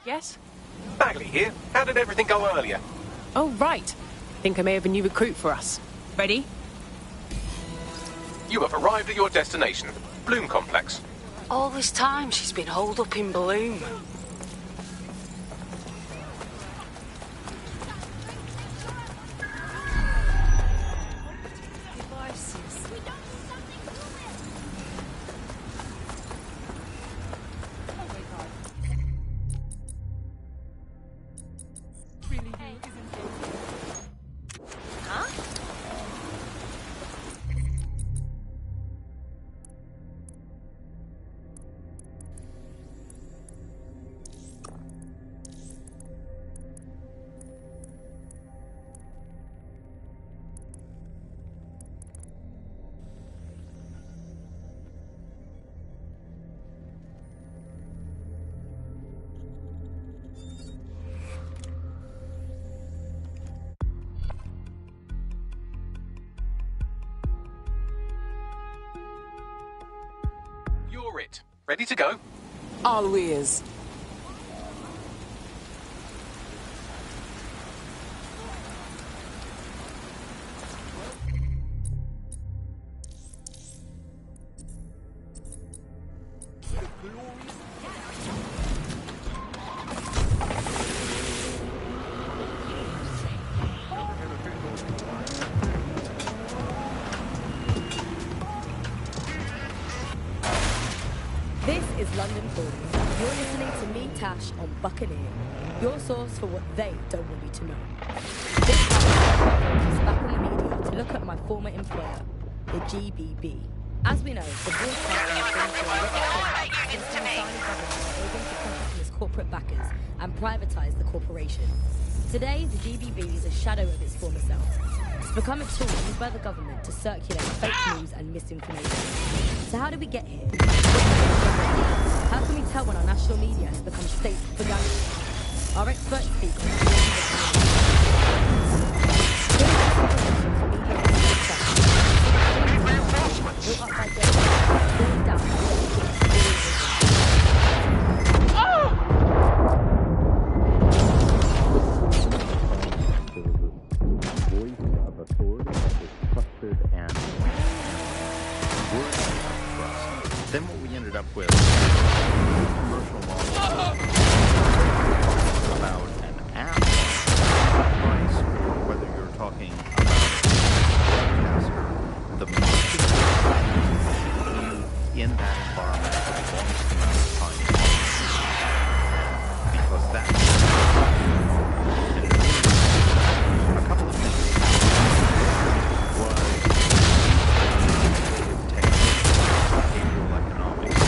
Yes? Bagley here. How did everything go earlier? Oh, right. Think I may have a new recruit for us. Ready? You have arrived at your destination, Bloom Complex. All this time she's been holed up in Bloom. You're it. Ready to go? Always. This is London Calling. You're listening to me, Tash, on Buccaneer, your source for what they don't want you to know. This time, is back on the media to look at my former employer, the GBB. As we know, the broadcasting has been to its corporate backers and privatise the corporation. Today, the GBB is a shadow of its former self. It's become a tool used by the government to circulate fake news and misinformation. So how did we get here? How can we tell when our national media has become state propaganda? Our experts speak Then what we ended up with was a commercial model about an app price, or whether you're talking about a broadcaster, the market you in that environment for the longest amount of time because that's a couple of things was behavioral economics.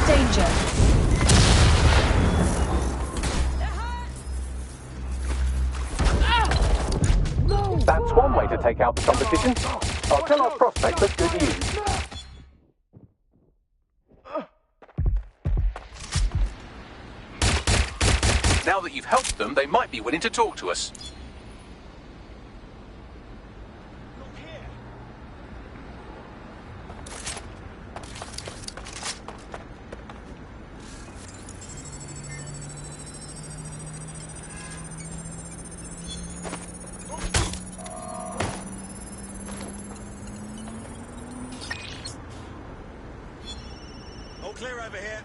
danger. That's one way to take out the competition. I'll tell our prospects that's good news. Now that you've helped them, they might be willing to talk to us. All clear over here.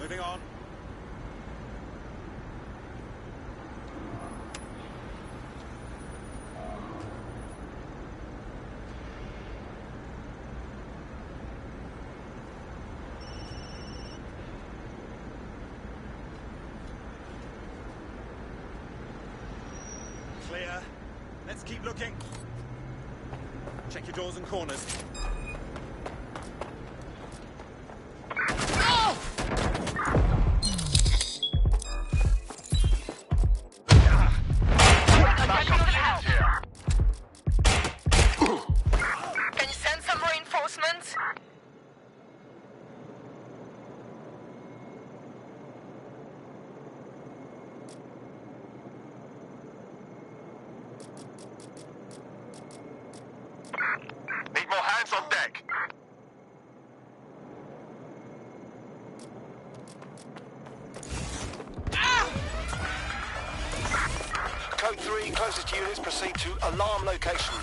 Moving on. Clear. Let's keep looking. Check your doors and corners. Can you send some reinforcements? Need more hands on deck. 3, closest units proceed to alarm location.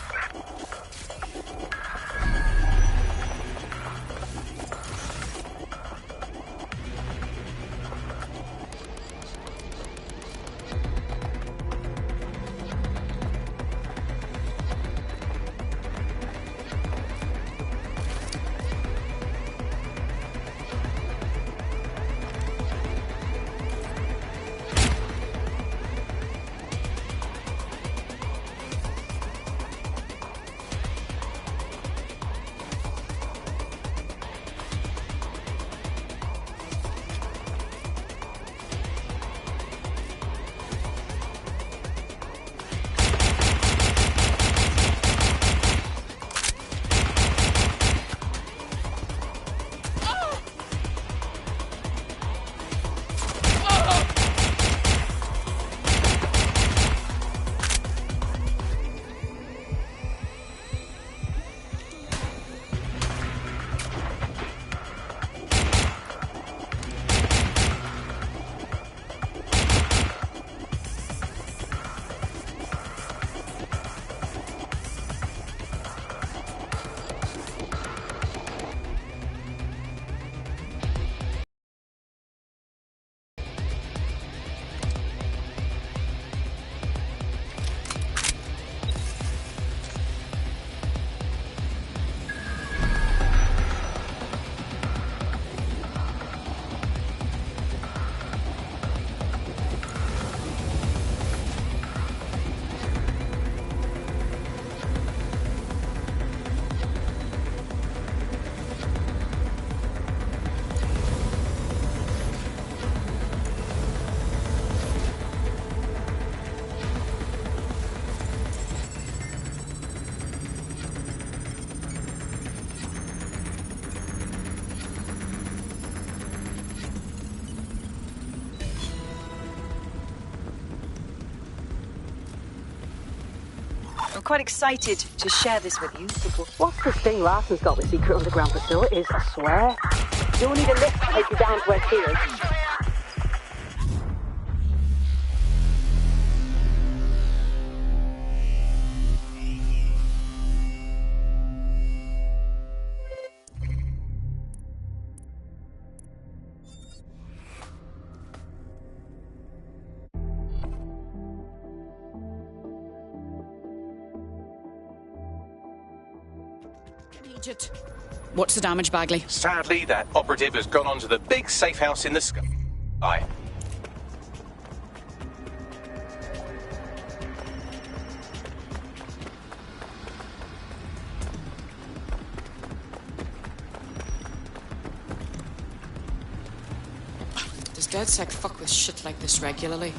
I'm quite excited to share this with you. What's this thing Larson's got with secret underground facilities, I swear? You'll need a lift to take you down to where she is. What's the damage, Bagley? Sadly, that operative has gone on to the big safe house in the sky. Aye. Does DedSec fuck with shit like this regularly?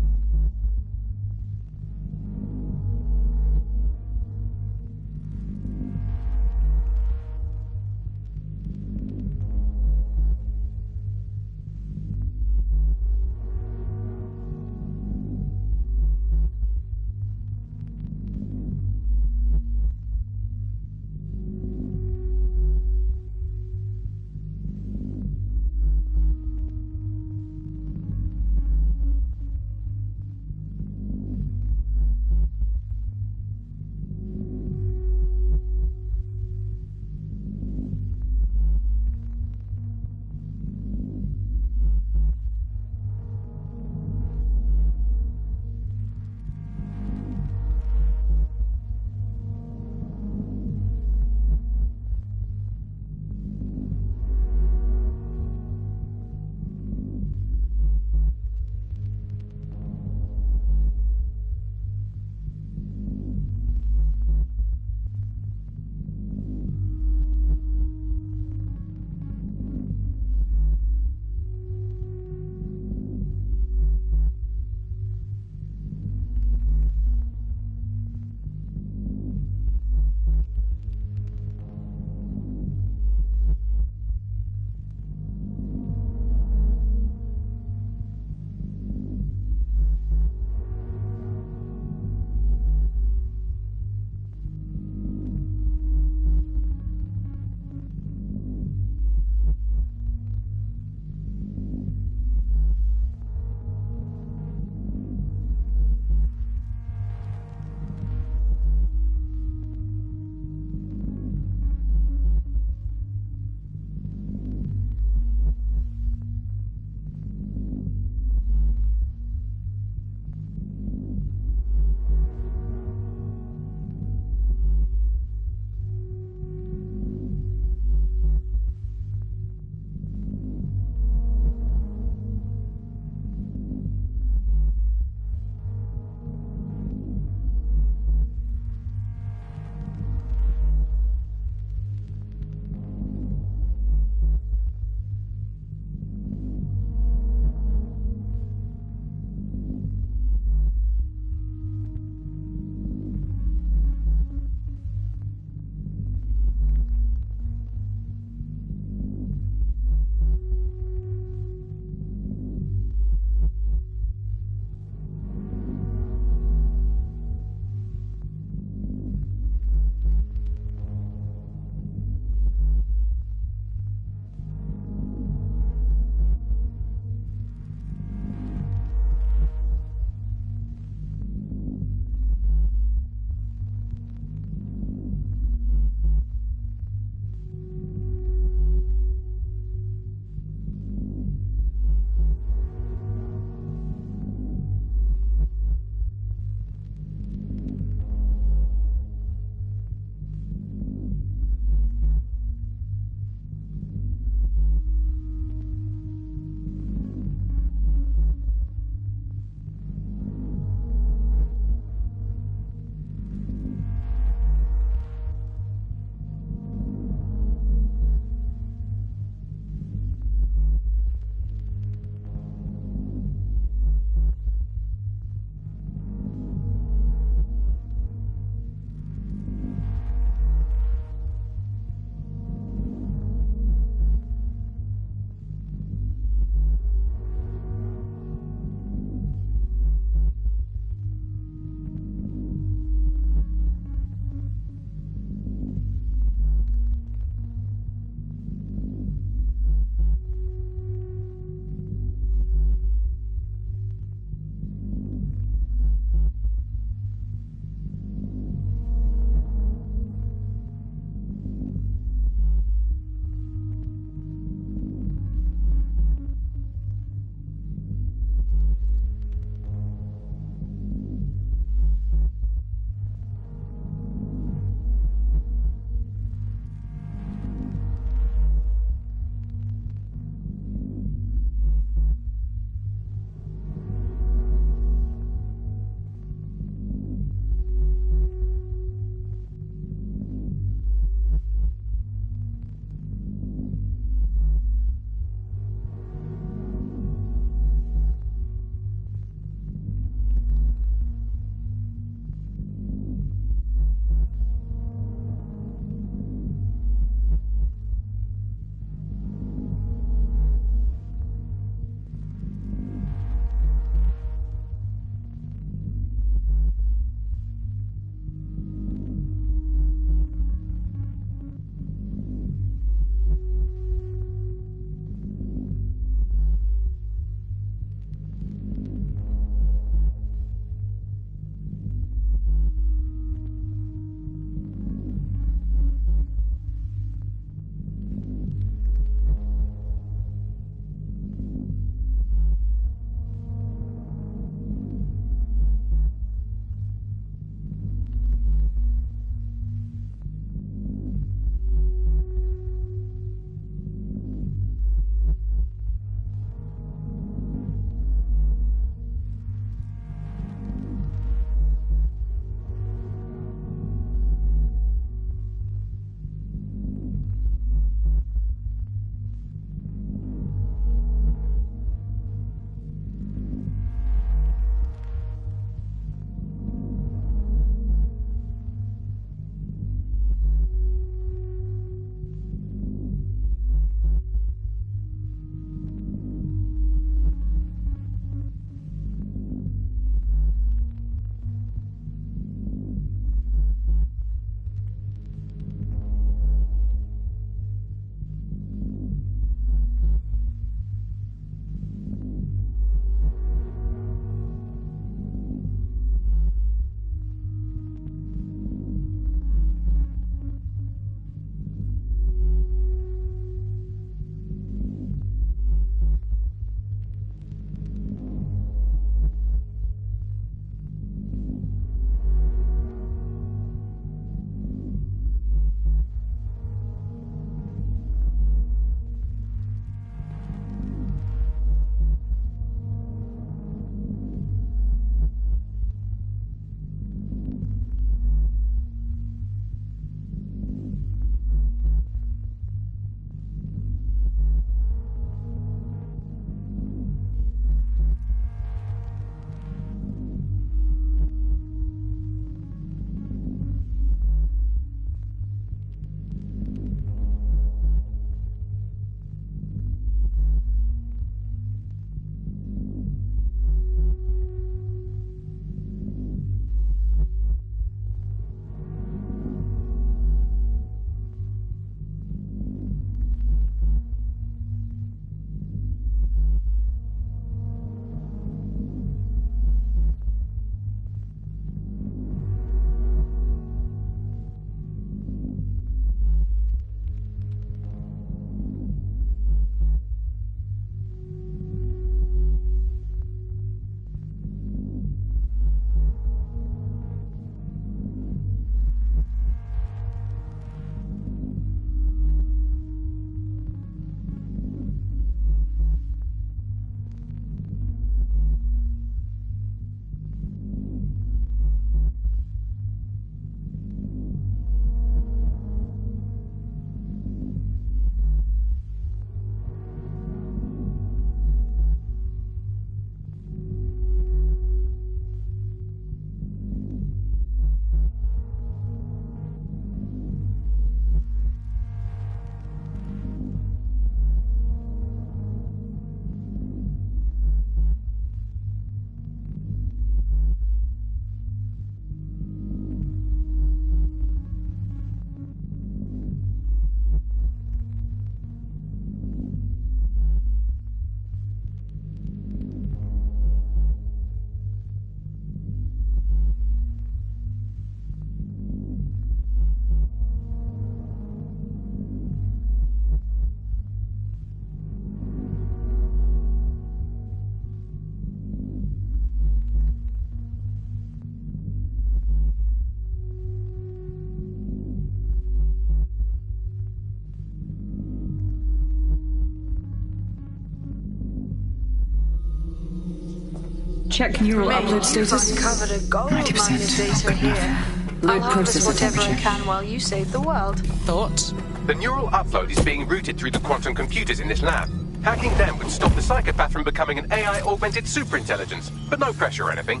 Check neural upload status. Uncovered a gold 90%. mine of data here. Load I'll harvest processor whatever I temperature. can while you save the world. Thoughts? The neural upload is being routed through the quantum computers in this lab. Hacking them would stop the psychopath from becoming an AI-augmented superintelligence, but no pressure or anything.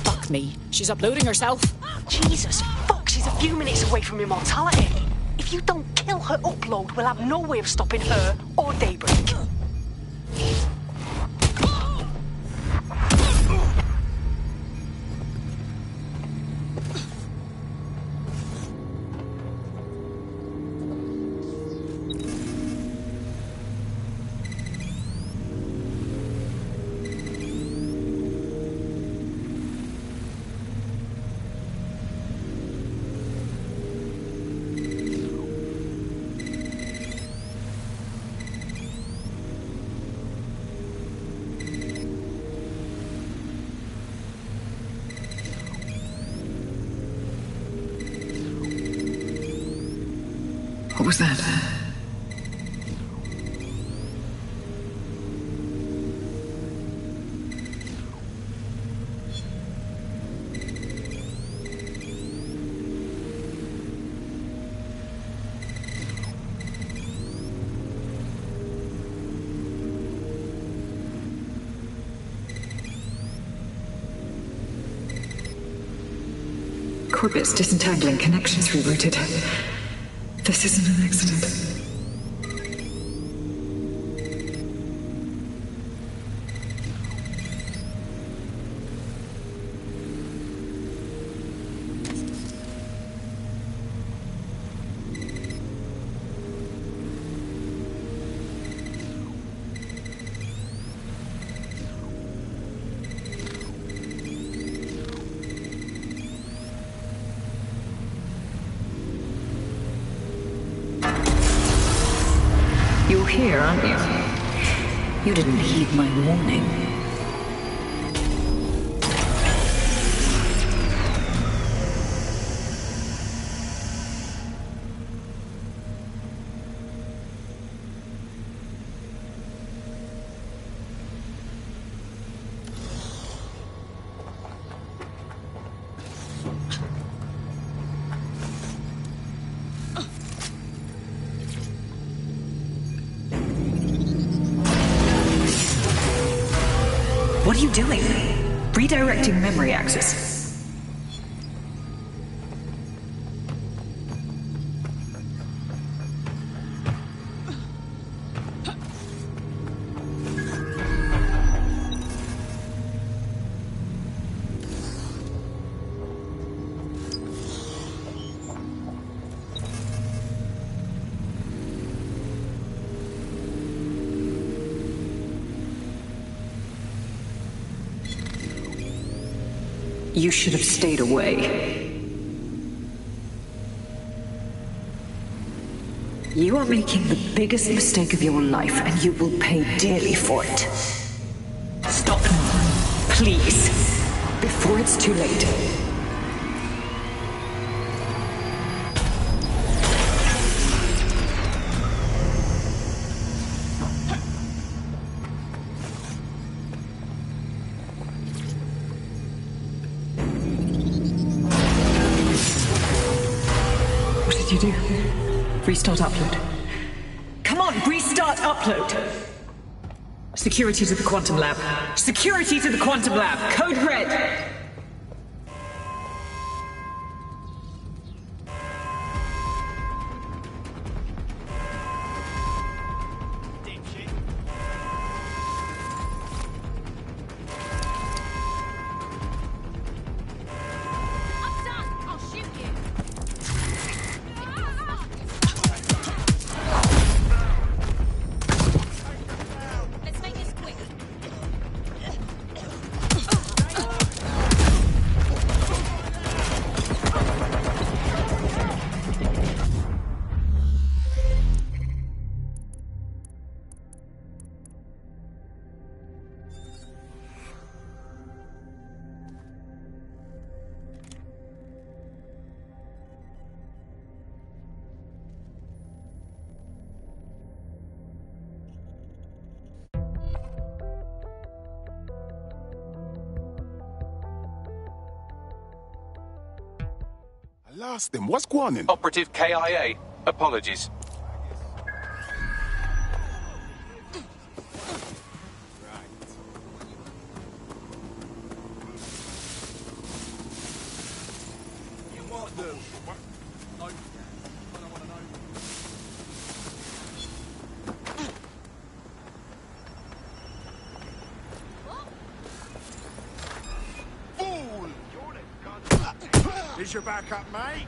Fuck me. She's uploading herself. Jesus, fuck, she's a few minutes away from immortality. If you don't kill her upload, we'll have no way of stopping her or Daybreak. What was that? Corbet's disentangling connections rerouted. This isn't an accident. You're here, aren't you? You didn't heed my warning. What are you doing? Redirecting memory access. You should have stayed away. You are making the biggest mistake of your life, and you will pay dearly for it. Stop now, please, before it's too late. You do. Restart upload. Come on, restart upload! Security to the quantum lab. Security to the quantum lab. Code red! Lost them. What's going on? Operative KIA. Apologies. Here's your backup, mate.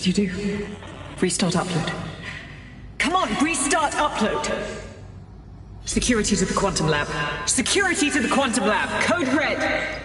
Did you do? Restart upload. Come on, restart upload! Security to the Quantum Lab. Security to the Quantum Lab. Code red!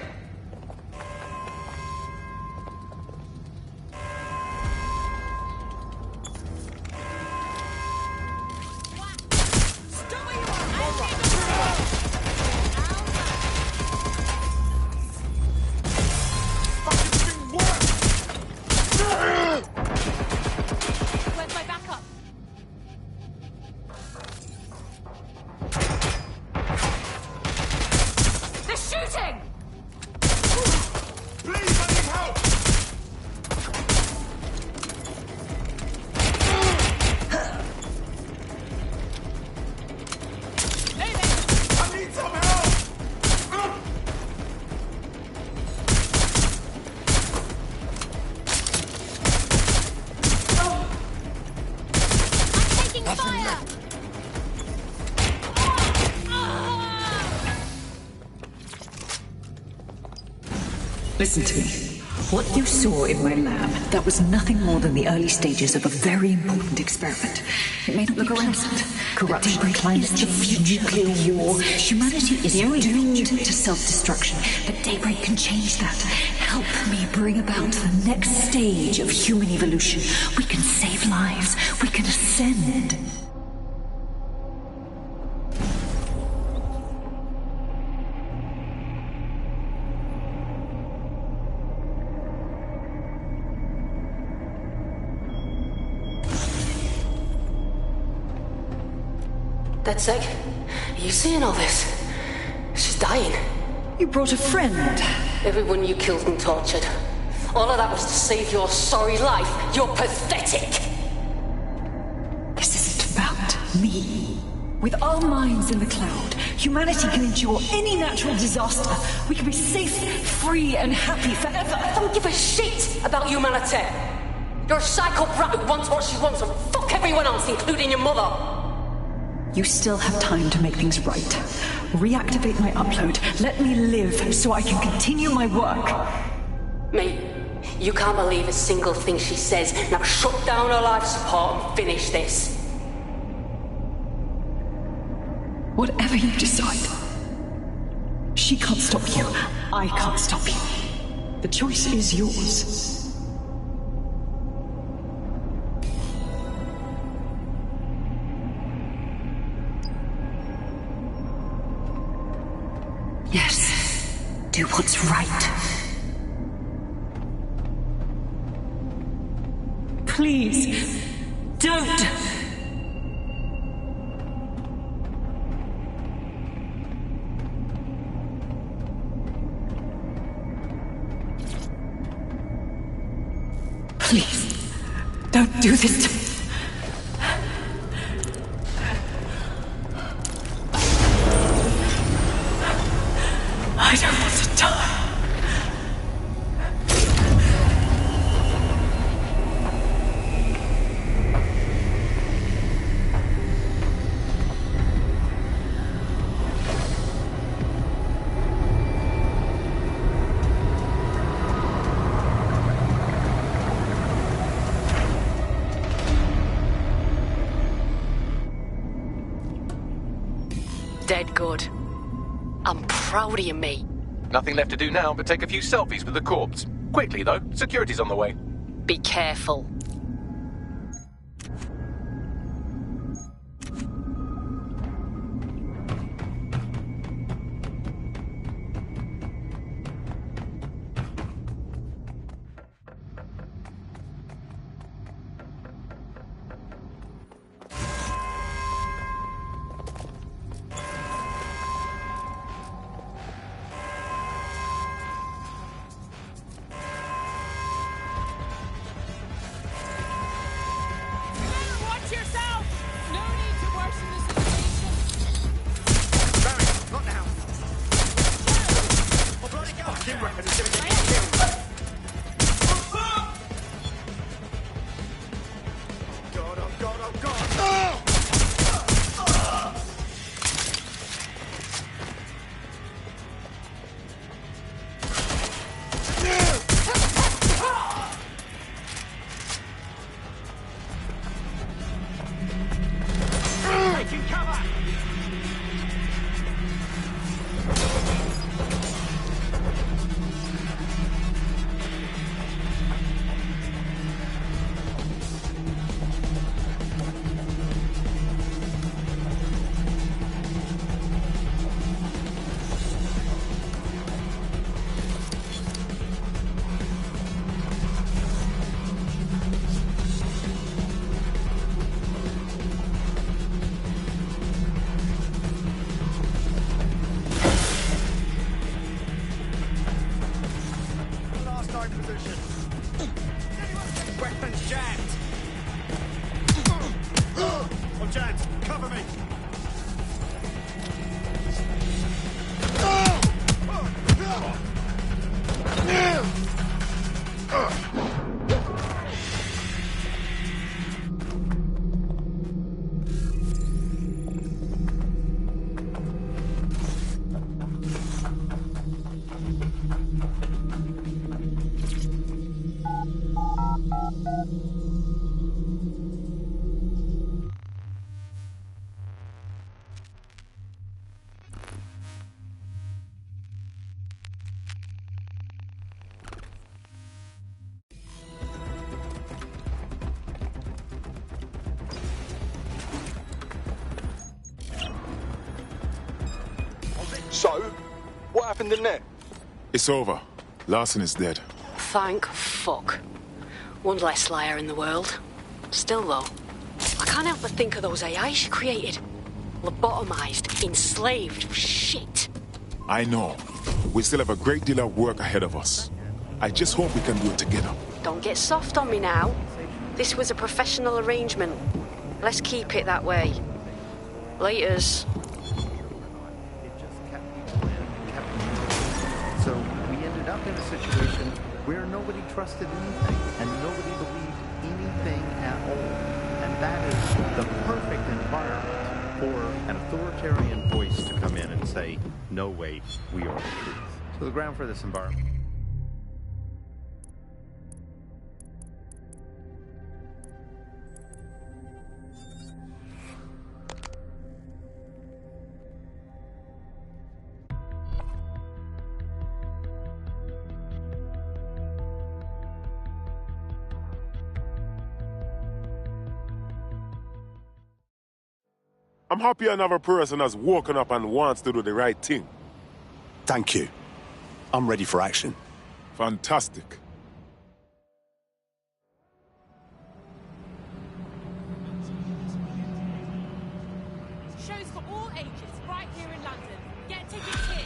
Listen to me. What you saw in my lab, that was nothing more than the early stages of a very important experiment. It may not look pleasant. Corruption, climate change, nuclear war. Humanity is doomed to self-destruction, but Daybreak can change that. Help me bring about the next stage of human evolution. We can save lives. We can ascend. DedSec, are you seeing all this? She's dying. You brought a friend. Everyone you killed and tortured. All of that was to save your sorry life. You're pathetic. This isn't about me. With our minds in the cloud, humanity can endure any natural disaster. We can be safe, free, and happy forever. I don't give a shit about humanity. You're a psycho brat who wants what she wants and fuck everyone else, including your mother. You still have time to make things right. Reactivate my upload. Let me live so I can continue my work. Me, you can't believe a single thing she says. Now shut down her life support and finish this. Whatever you decide. She can't stop you. I can't stop you. The choice is yours. Yes. Do what's right. Please, don't! Please, don't do this to me. I don't want to die. Dead good. I'm proud of you, mate. Nothing left to do now but take a few selfies with the corpse. Quickly, though. Security's on the way. Be careful. Weapons jammed. I'm jammed. Cover me. So, what happened in there? It's over. Larson is dead. Thank fuck. One less liar in the world. Still, though, I can't help but think of those AI she created. Lobotomized, enslaved, shit. I know. We still have a great deal of work ahead of us. I just hope we can do it together. Don't get soft on me now. This was a professional arrangement. Let's keep it that way. Laters. It just kept people in, kept people in. So we ended up in a situation where nobody trusted anything and nobody believed anything at all. And that is the perfect environment for an authoritarian voice to come in and say, no, wait, we are the truth. So the ground for this environment. I'm happy another person has woken up and wants to do the right thing. Thank you. I'm ready for action. Fantastic. Shows for all ages, right here in London. Get tickets here.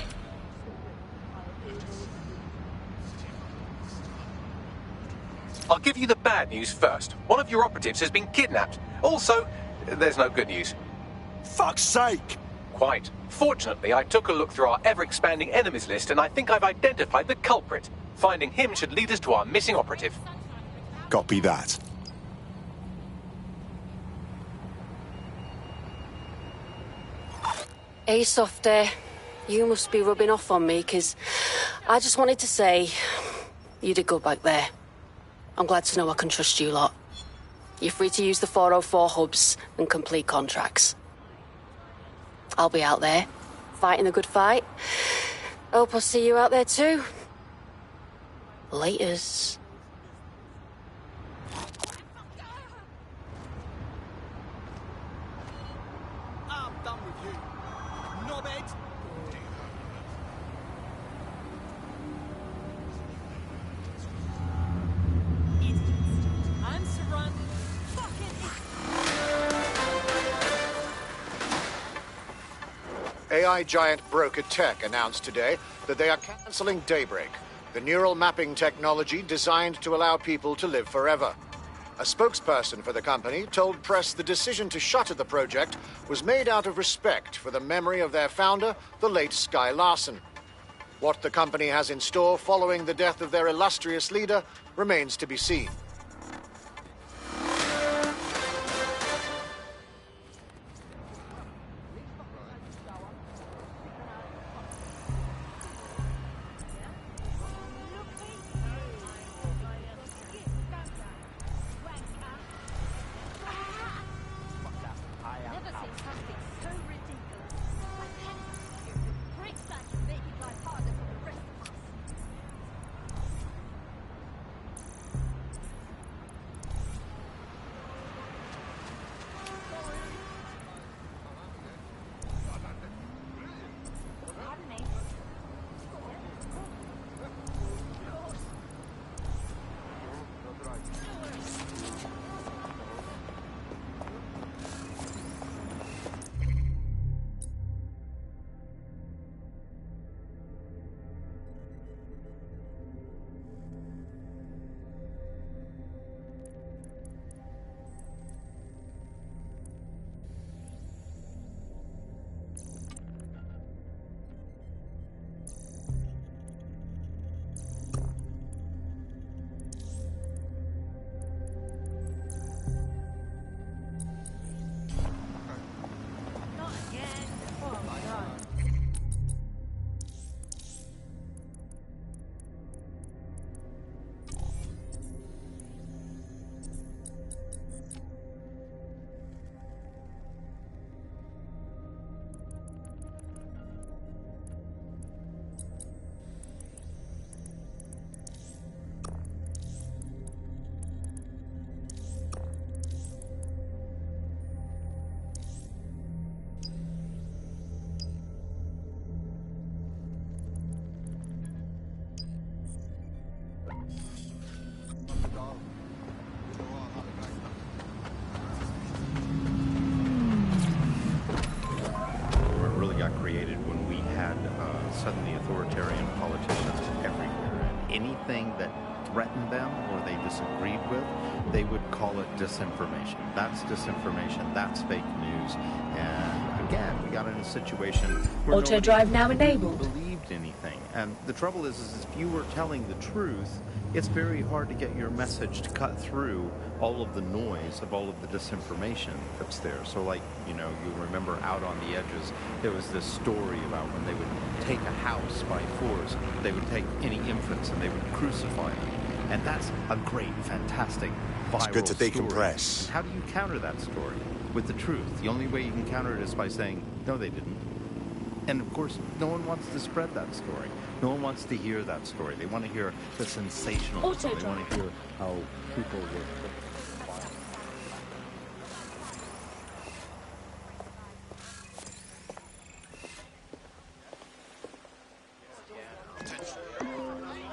I'll give you the bad news first. One of your operatives has been kidnapped. Also, there's no good news. Fuck's sake! Quite. Fortunately, I took a look through our ever-expanding enemies list and I think I've identified the culprit. Finding him should lead us to our missing operative. Copy that. Hey, Softy. You must be rubbing off on me, because I just wanted to say you did good back there. I'm glad to know I can trust you lot. You're free to use the 404 hubs and complete contracts. I'll be out there, fighting a good fight. Hope I'll see you out there too. Laters. I'm done with you. Knobhead. I'm surrounded. AI giant Broker Tech announced today that they are cancelling Daybreak, the neural mapping technology designed to allow people to live forever. A spokesperson for the company told press the decision to shutter the project was made out of respect for the memory of their founder, the late Skye Larson. What the company has in store following the death of their illustrious leader remains to be seen. Suddenly authoritarian politicians everywhere. Anything that threatened them or they disagreed with, they would call it disinformation. That's disinformation. That's fake news. And again, we got in a situation where Auto drive now enabled. Believed anything. And the trouble is if you were telling the truth, it's very hard to get your message to cut through all of the noise of all of the disinformation that's there. So like, you know, you remember Out on the Edges, there was this story about when they would take a house by force, they would take any infants and they would crucify them. And that's a great, fantastic, viral It's good to decompress. story. How do you counter that story? With the truth. The only way you can counter it is by saying, no, they didn't. And of course, no one wants to spread that story. No one wants to hear that story. They want to hear the sensationalism. They want to hear how people were.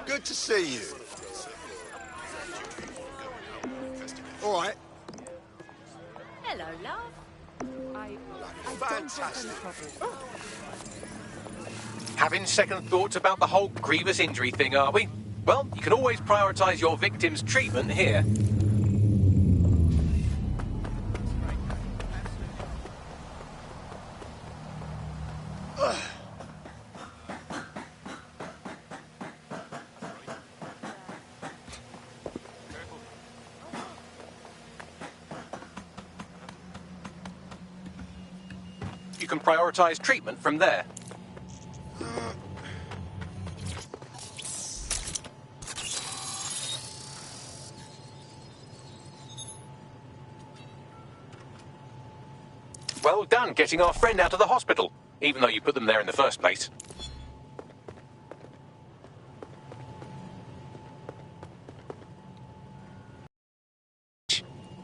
Good to see you. All right. Hello, love. Fantastic. Having second thoughts about the whole grievous injury thing, are we? Well, you can always prioritise your victim's treatment here. You can prioritise treatment from there. Well done getting our friend out of the hospital, even though you put them there in the first place.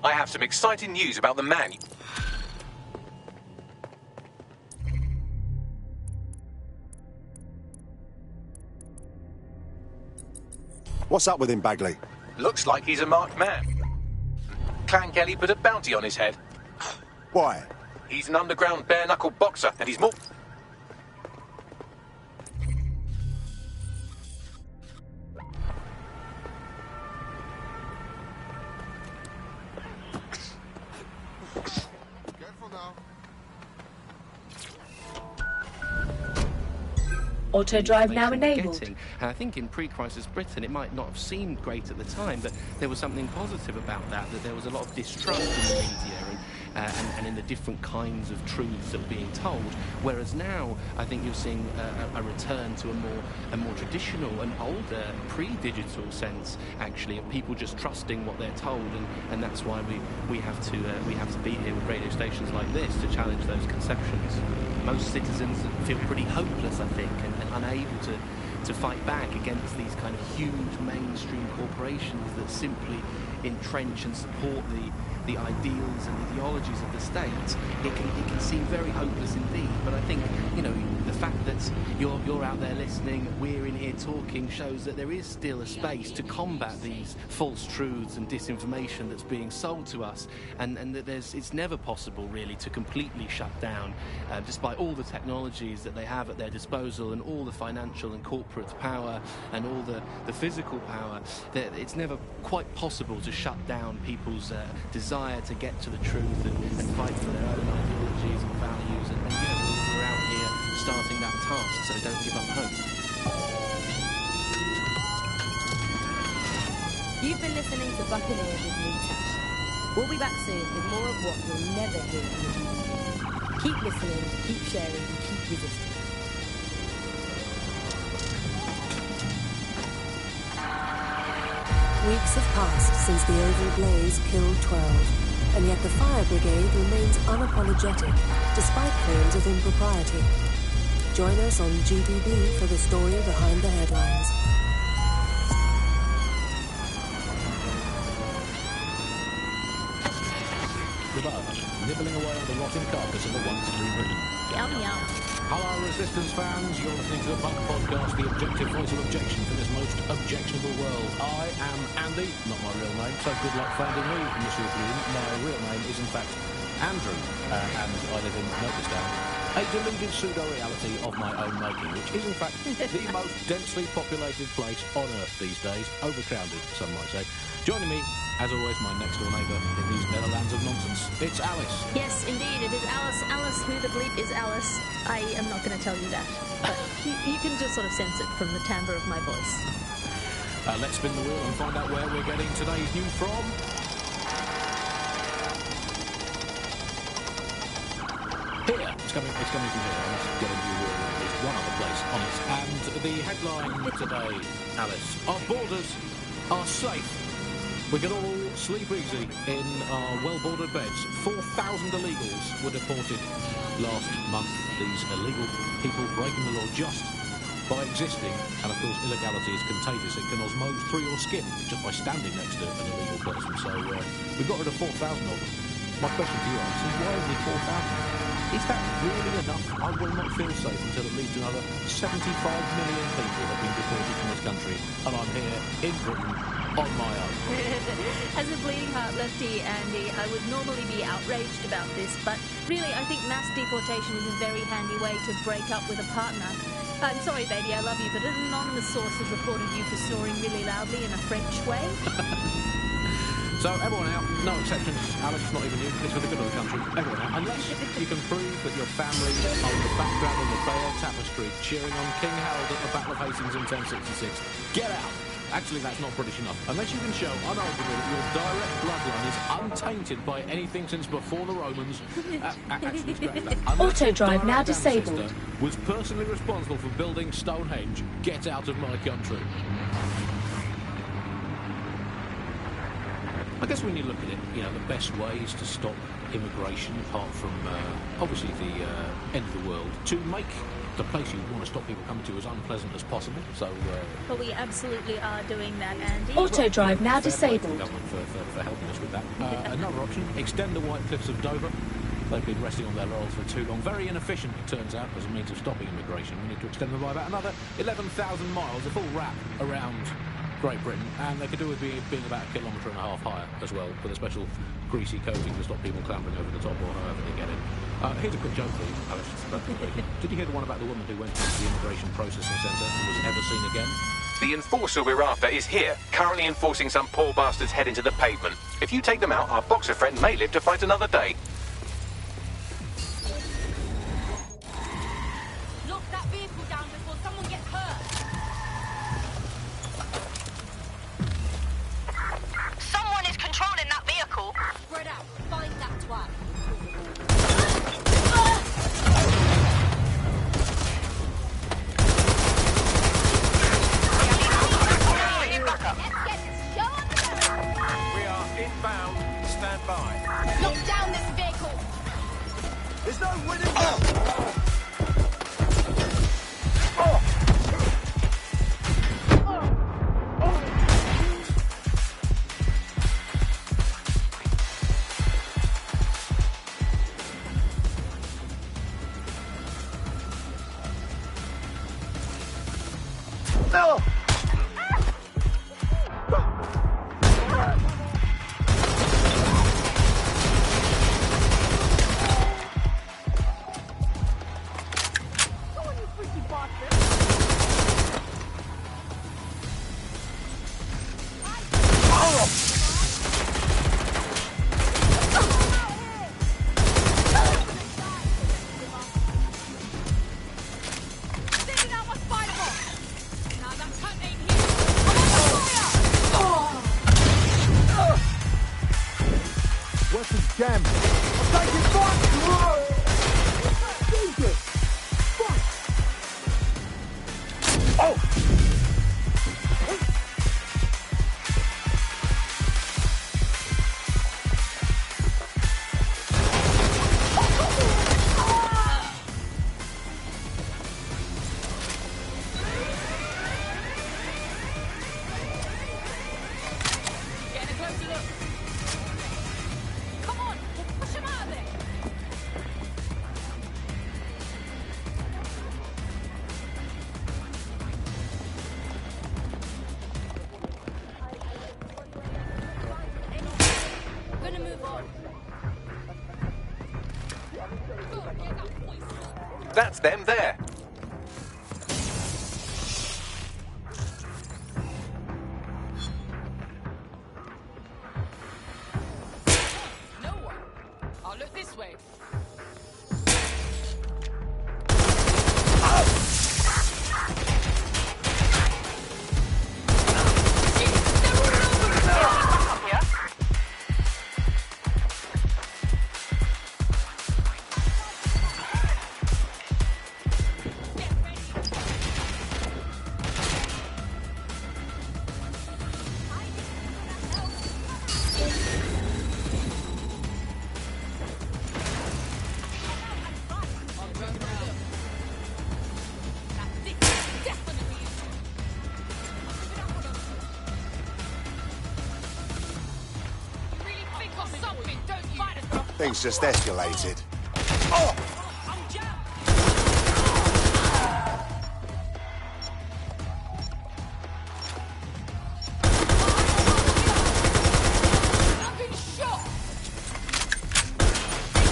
I have some exciting news about the man. What's up with him, Bagley? Looks like he's a marked man. Clan Kelly put a bounty on his head. Why? He's an underground bare-knuckle boxer, and he's more... Careful now. Auto drive now enabled. And I think in pre-crisis Britain, it might not have seemed great at the time, but there was something positive about that there was a lot of distrust in the media and in the different kinds of truths that were being told. Whereas now, I think you're seeing a return to a more traditional and older, pre-digital sense, actually, of people just trusting what they're told, and that's why we have to be here with radio stations like this to challenge those conceptions. Most citizens feel pretty hopeless, I think, and unable to fight back against these kind of huge mainstream corporations that simply entrench and support the ideals and ideologies of the state. It can seem very hopeless indeed, but I think, you know, the fact that you're out there listening, we're in here talking, shows that there is still a space to combat these false truths and disinformation that's being sold to us, and that it's never possible really to completely shut down, despite all the technologies that they have at their disposal and all the financial and corporate power and all the physical power. It's never quite possible to shut down people's desire to get to the truth and fight for their own ideologies and values, and you know, we're out here starting that task, so don't give up hope. You've been listening to Buccaneer with me, Tash. We'll be back soon with more of what you'll never hear in the GDP. Keep listening, keep sharing, and keep resisting. Weeks have passed since the Oval Blaze killed 12, and yet the fire brigade remains unapologetic, despite claims of impropriety. Join us on GBB for the story behind the headlines. The bird, nibbling away at the rotting carcass of the once free Britain. Yum, yum. Hello, Resistance fans. You're listening to the Punk Podcast, the objective voice of objection for this most objectionable world. I am Andy, not my real name, so good luck finding me, Monsieur Bloom. My real name is, in fact, Andrew, and I live in Notistown. a deluded pseudo-reality of my own making, which is in fact the most densely populated place on Earth these days, overcrowded, some might say. Joining me, as always, my next-door neighbour in these Netherlands of nonsense, it's Alice. Yes, indeed, it is Alice. Alice, who the bleep is Alice? I am not going to tell you that, but you can just sort of sense it from the timbre of my voice. Let's spin the wheel and find out where we're getting today's news from. Here. It's coming from here. I must get into at least one other place on it. And the headline today, Alice, our borders are safe. We can all sleep easy in our well-bordered beds. 4,000 illegals were deported last month. These illegal people breaking the law just by existing. And of course, illegality is contagious. It can osmose through your skin just by standing next to an illegal person. So we've got rid of 4,000 of them. My question to you, Alice, is why only 4,000? Is that really enough? I will not feel safe until at least another 75 million people have been deported from this country, and I'm here in Britain on my own. As a bleeding heart lefty, Andy, I would normally be outraged about this, but really I think mass deportation is a very handy way to break up with a partner. I'm sorry, baby, I love you, but an anonymous source has reported you for snoring really loudly in a French way. So, everyone out, no exceptions. Alice, not even you, it's for the good of the country. Everyone out, unless you can prove that your family are in the background of the Bayeux Tapestry cheering on King Harold at the Battle of Hastings in 1066. Get out! Actually, that's not British enough. Unless you can show unarguably that your direct bloodline is untainted by anything since before the Romans. Actually, scratch that. Auto drive now disabled. Was personally responsible for building Stonehenge. Get out of my country. I guess when you look at it, you know, the best ways to stop immigration, apart from, obviously, the end of the world, to make the place you want to stop people coming to as unpleasant as possible. So, But we absolutely are doing that, Andy. Auto drive now disabled. Government for helping us with that. Another option, extend the White Cliffs of Dover. They've been resting on their laurels for too long. Very inefficient, it turns out, as a means of stopping immigration. We need to extend them by about another 11,000 miles, a full wrap around Great Britain, and they could do with being about 1.5 kilometres higher as well, with a special greasy coating to stop people clambering over the top or however they get in. Here's a quick joke for you, Alice. Did you hear the one about the woman who went into the immigration processing centre and was never seen again? The enforcer we're after is here, currently enforcing some poor bastards head into the pavement. If you take them out, our boxer friend may live to fight another day. Lock that vehicle down before someone gets hurt. Someone is controlling that vehicle. Spread out. Find that twat. We are inbound. Stand by. Lock down this vehicle. There's no winning. No! Weapons jammed. I'm taking fire! Jesus! Fuck! Oh! Get a closer look. Come on, we'll push him out of there. Gonna move on. Good, get that voice. That's them there. No one. I'll look this way. Things just escalated.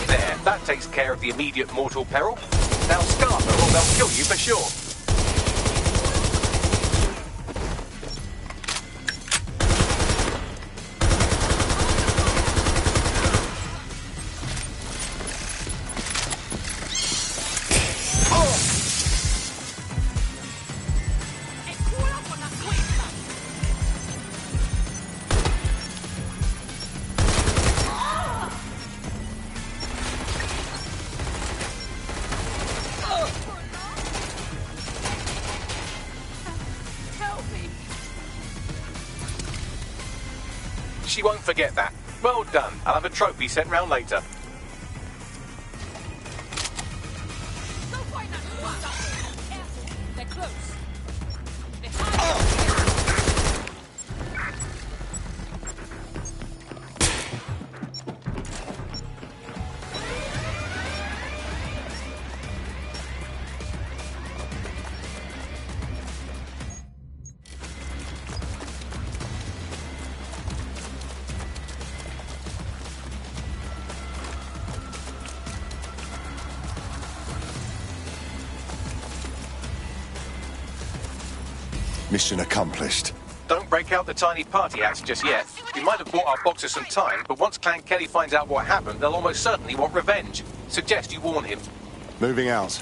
There, that takes care of the immediate mortal peril. Now scarf her or they'll kill you for sure. She won't forget that. Well done. I'll have a trophy sent round later. They're close. Mission accomplished. Don't break out the tiny party axe just yet. We might have bought our boxer some time, but once Clan Kelly finds out what happened, they'll almost certainly want revenge. Suggest you warn him. Moving out.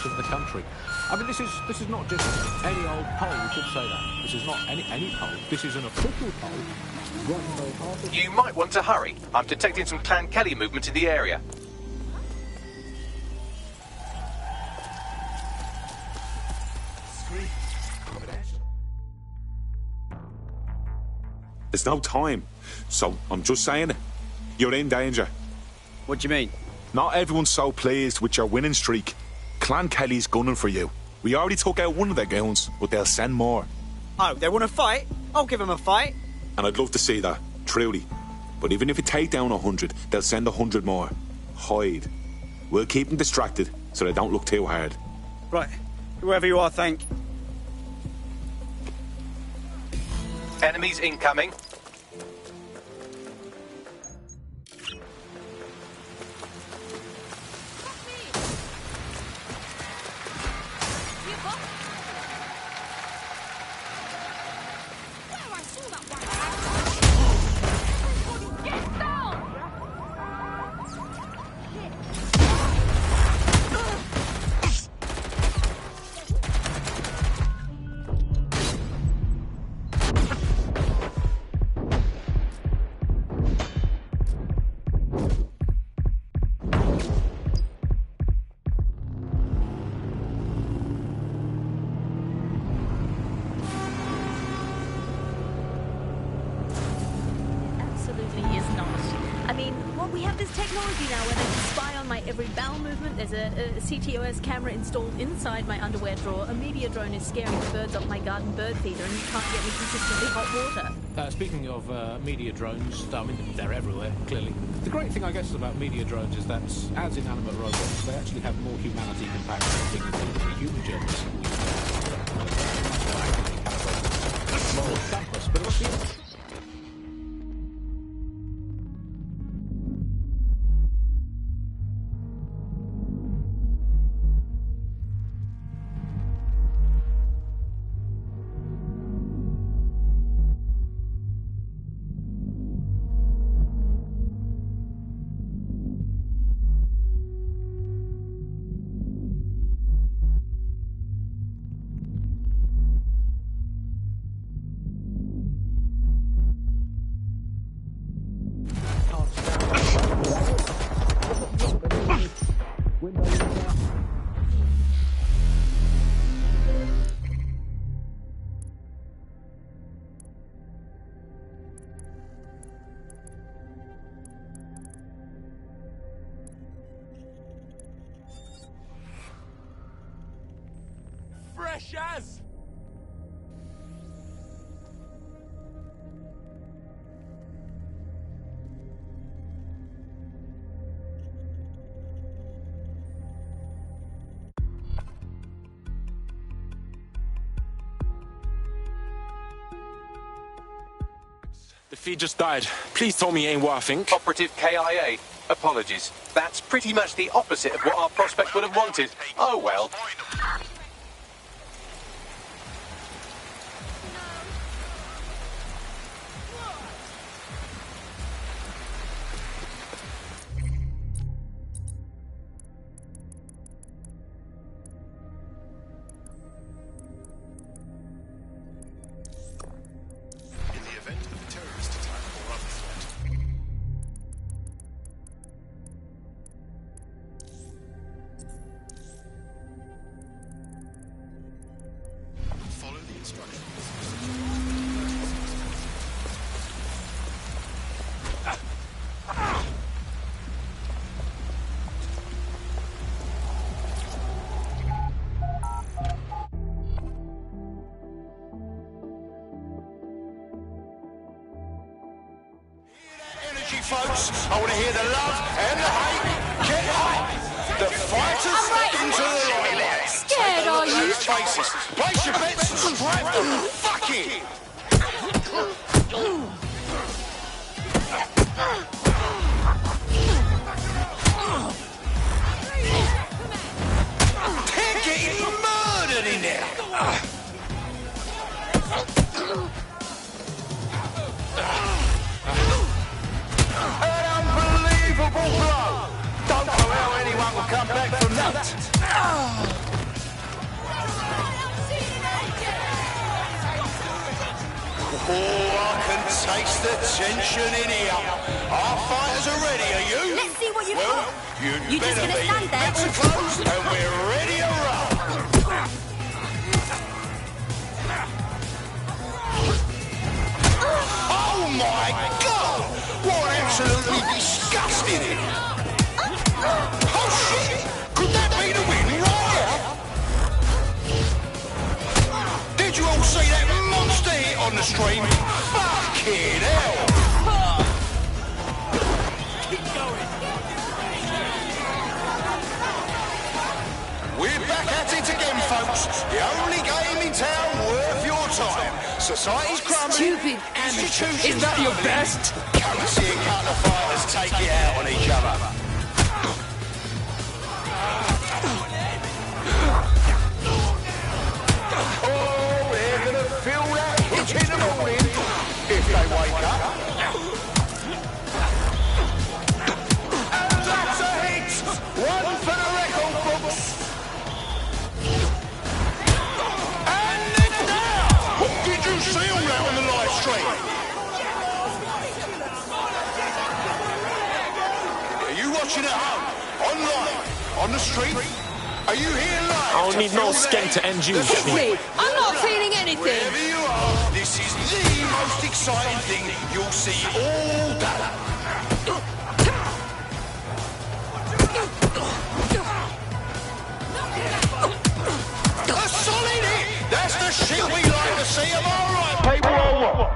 Of the country. I mean, this is not just any old poll. We should say that. This is not any poll. This is an official poll. You might want to hurry. I'm detecting some Clan Kelly movement in the area. There's no time. So, I'm just saying it. You're in danger. What do you mean? Not everyone's so pleased with your winning streak. Clan Kelly's gunning for you. We already took out one of their goons, but they'll send more. Oh, they want to fight? I'll give them a fight. And I'd love to see that, truly. But even if you take down 100, they'll send 100 more. Hide. We'll keep them distracted, so they don't look too hard. Right. Whoever you are, thank. Enemies incoming. I mean, well, we have this technology now where they can spy on my every bowel movement. There's a CTOS camera installed inside my underwear drawer. A media drone is scaring the birds off my garden bird feeder, and you can't get me consistently hot water. Speaking of media drones, I mean, they're everywhere, clearly. The great thing, I guess, about media drones is that, as inanimate robots, they actually have more humanity compared to things than the human journalists. Moral compass, but what's the Fresh as! The feed just died. Please tell me it ain't what I think. Operative KIA. Apologies. That's pretty much the opposite of what our prospect would have wanted. Oh well. Folks, I want to hear the love and the hate. Get hot. The fighters into the limelight. Scared, are you? Faces. Place your bets and strap them. Fuck it. They're getting murdered in there. Blow. Don't know how anyone will come back from that. Oh, I can taste the tension in here. Our fighters are ready, are you? Let's see what you've got. You'd better just gonna be. stand there? Bets are closed and we're ready to roll. Oh my God! What absolutely disgusting it! Oh shit! Could that be the win right? Did you all see that monster hit on the stream? Fucking hell! Keep going. We're back at it again, folks. The only game in town worth your time. Society's crumbling. Stupid amateur. Institutions Is that your best? Come and see a couple of fighters take it out on each other. Oh, they're gonna feel that hit in the morning if they wake up. And that's a hit! One for the record books. And it's now! Did you see all that on the live stream? Are you watching at home? Online? On the street? Are you here live? I don't need no skank to end you. I'm not feeling anything. Wherever you are, this is the most exciting thing you'll see all day. think we like to see them all right, people, or what?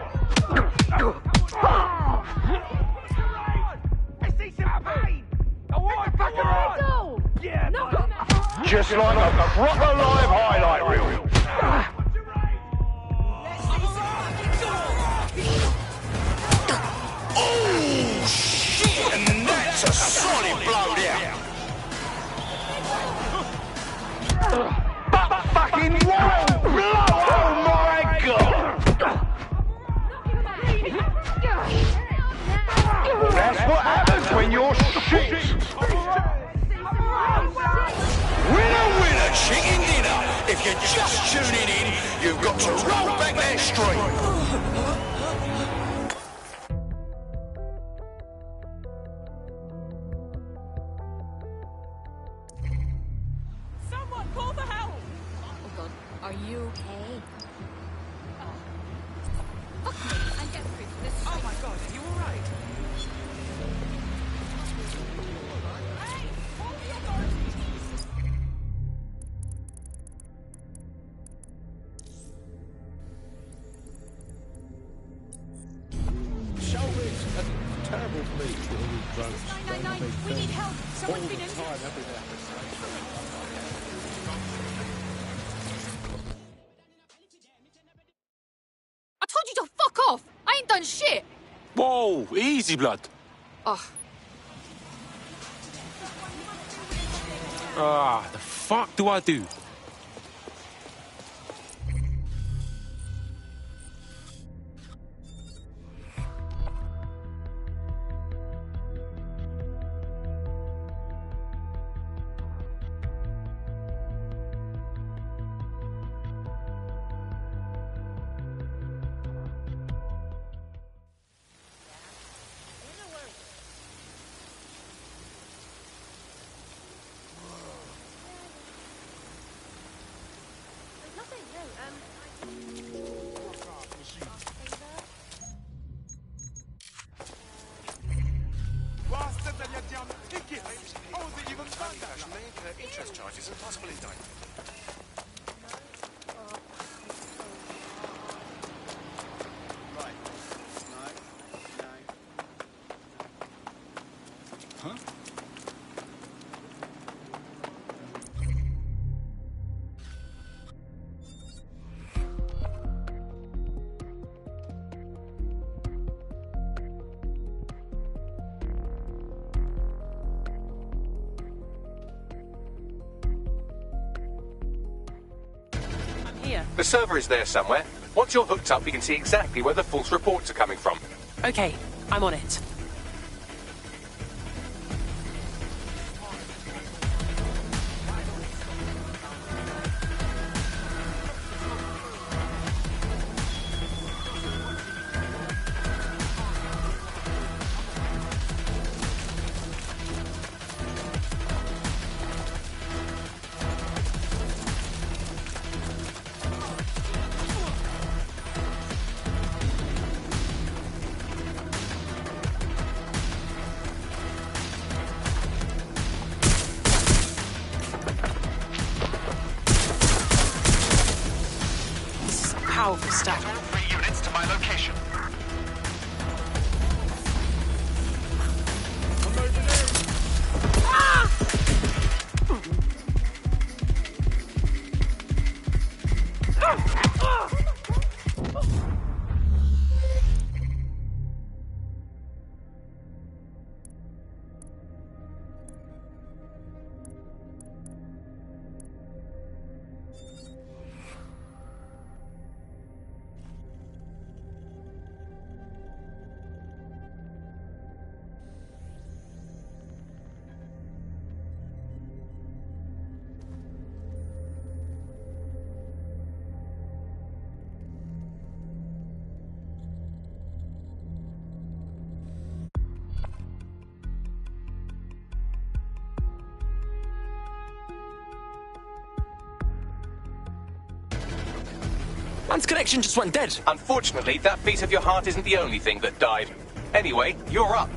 Just like a proper live highlight reel. Oh, shit! And that's a solid blow down. But fucking wild blow! Oh my god! That's what happens when you're shit. Winner, winner, chicken dinner. If you're just tuning in, you've got to roll back that street. Someone call for help! Oh god, are you okay? Fuck me, I'm desperate for this. Oh my god, are you alright? Hey, call the authorities! Shelby's a terrible police with all these drugs. 999, we need help. Someone's been injured. Time, every day. I told you to fuck off! I ain't done shit! Whoa, easy, blood. Ugh. The fuck do I do? Interest charges and possible indictment. Right. No. Huh? The server is there somewhere. Once you're hooked up, we can see exactly where the false reports are coming from. Okay, I'm on it. Powerful stuff. All 3 units to my location. Man's connection just went dead. Unfortunately, that beat of your heart isn't the only thing that died. Anyway, you're up.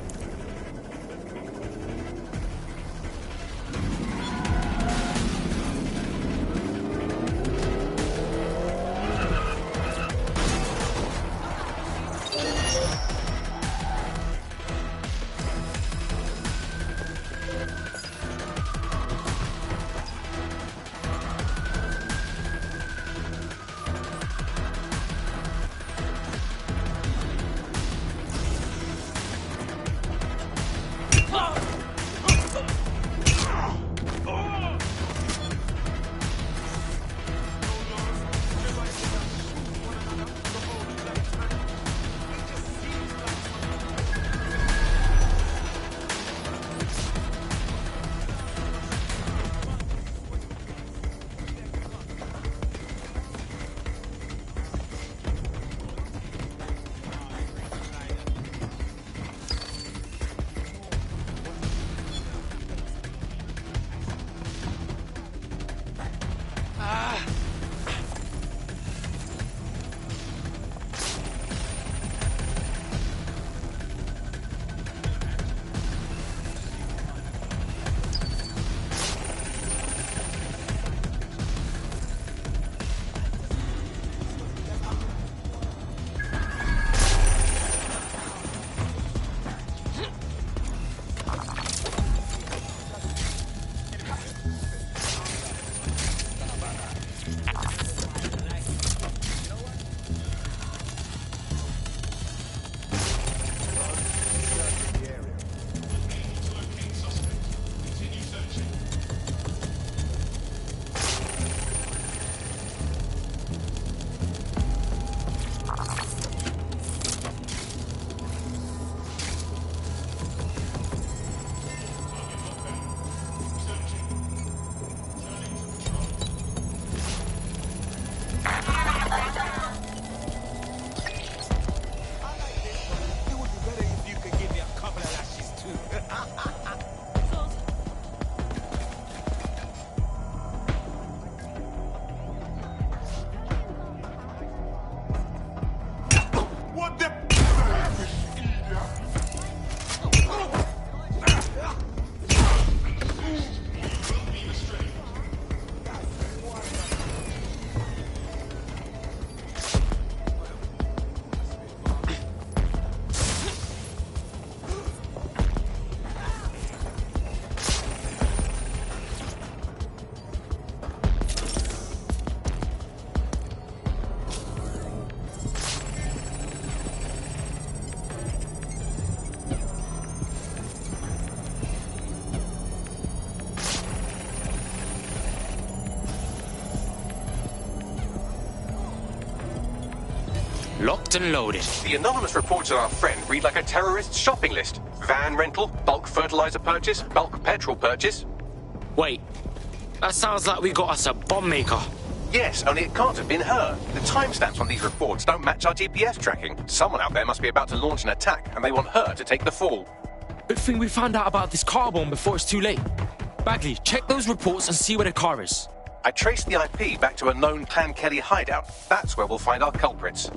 Locked and loaded. The anonymous reports on our friend read like a terrorist's shopping list. Van rental, bulk fertilizer purchase, bulk petrol purchase. Wait, that sounds like we got us a bomb maker. Yes, only it can't have been her. The timestamps on these reports don't match our GPS tracking. Someone out there must be about to launch an attack, and they want her to take the fall. Good thing we found out about this car bomb before it's too late. Bagley, check those reports and see where the car is. I traced the IP back to a known Clan Kelly hideout. That's where we'll find our culprits.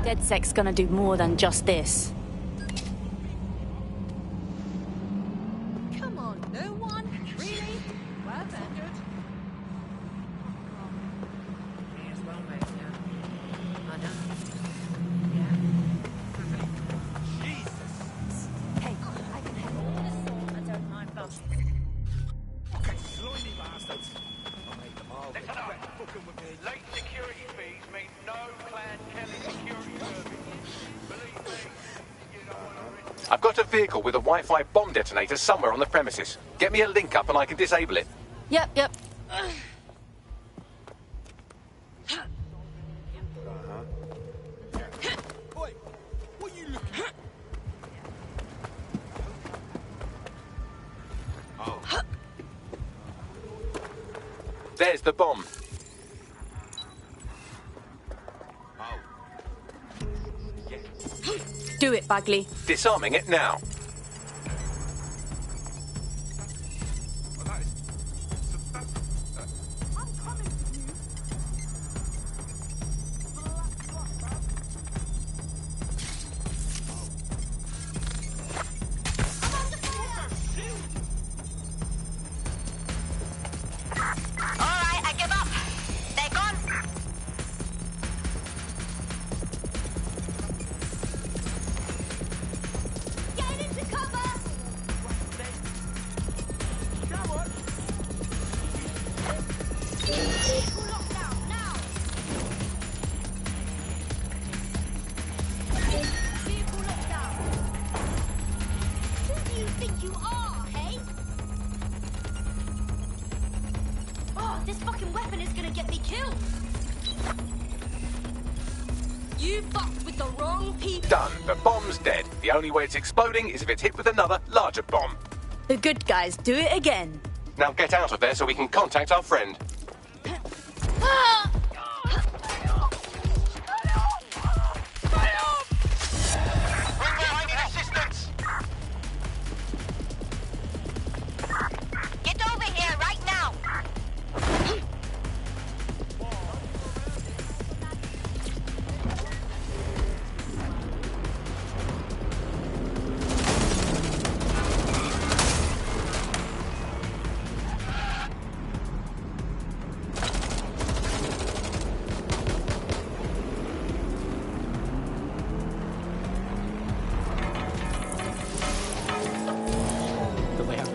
DedSec's gonna do more than just this. Come on, no one? Really? Well then. Me as well, mate, yeah. I know. Hey, I can have all the salt. I don't mind busting. Okay, slimy bastards. I'll make them all. Listen up. Fucking with me. Late security fees mean no Clan Kelly security service. Believe me, you don't want to risk. I've got a vehicle with a Wi-Fi bomb detonator somewhere on the premises. Get me a link up and I can disable it. Yep. Oi, what are you looking at? Oh. There's the bomb. Do it, Bagley. Disarming it now. Alright, I give up. They're gone. Get into cover! Vehicle lockdown, now! Vehicle lockdown. Who do you think you are, hey? Oh, this fucking weapon is gonna get me killed! You fucked with the wrong people! Done. The bomb's dead. The only way it's exploding is if it's hit with another, larger bomb. The good guys do it again. Now get out of there so we can contact our friend. Get over here right now!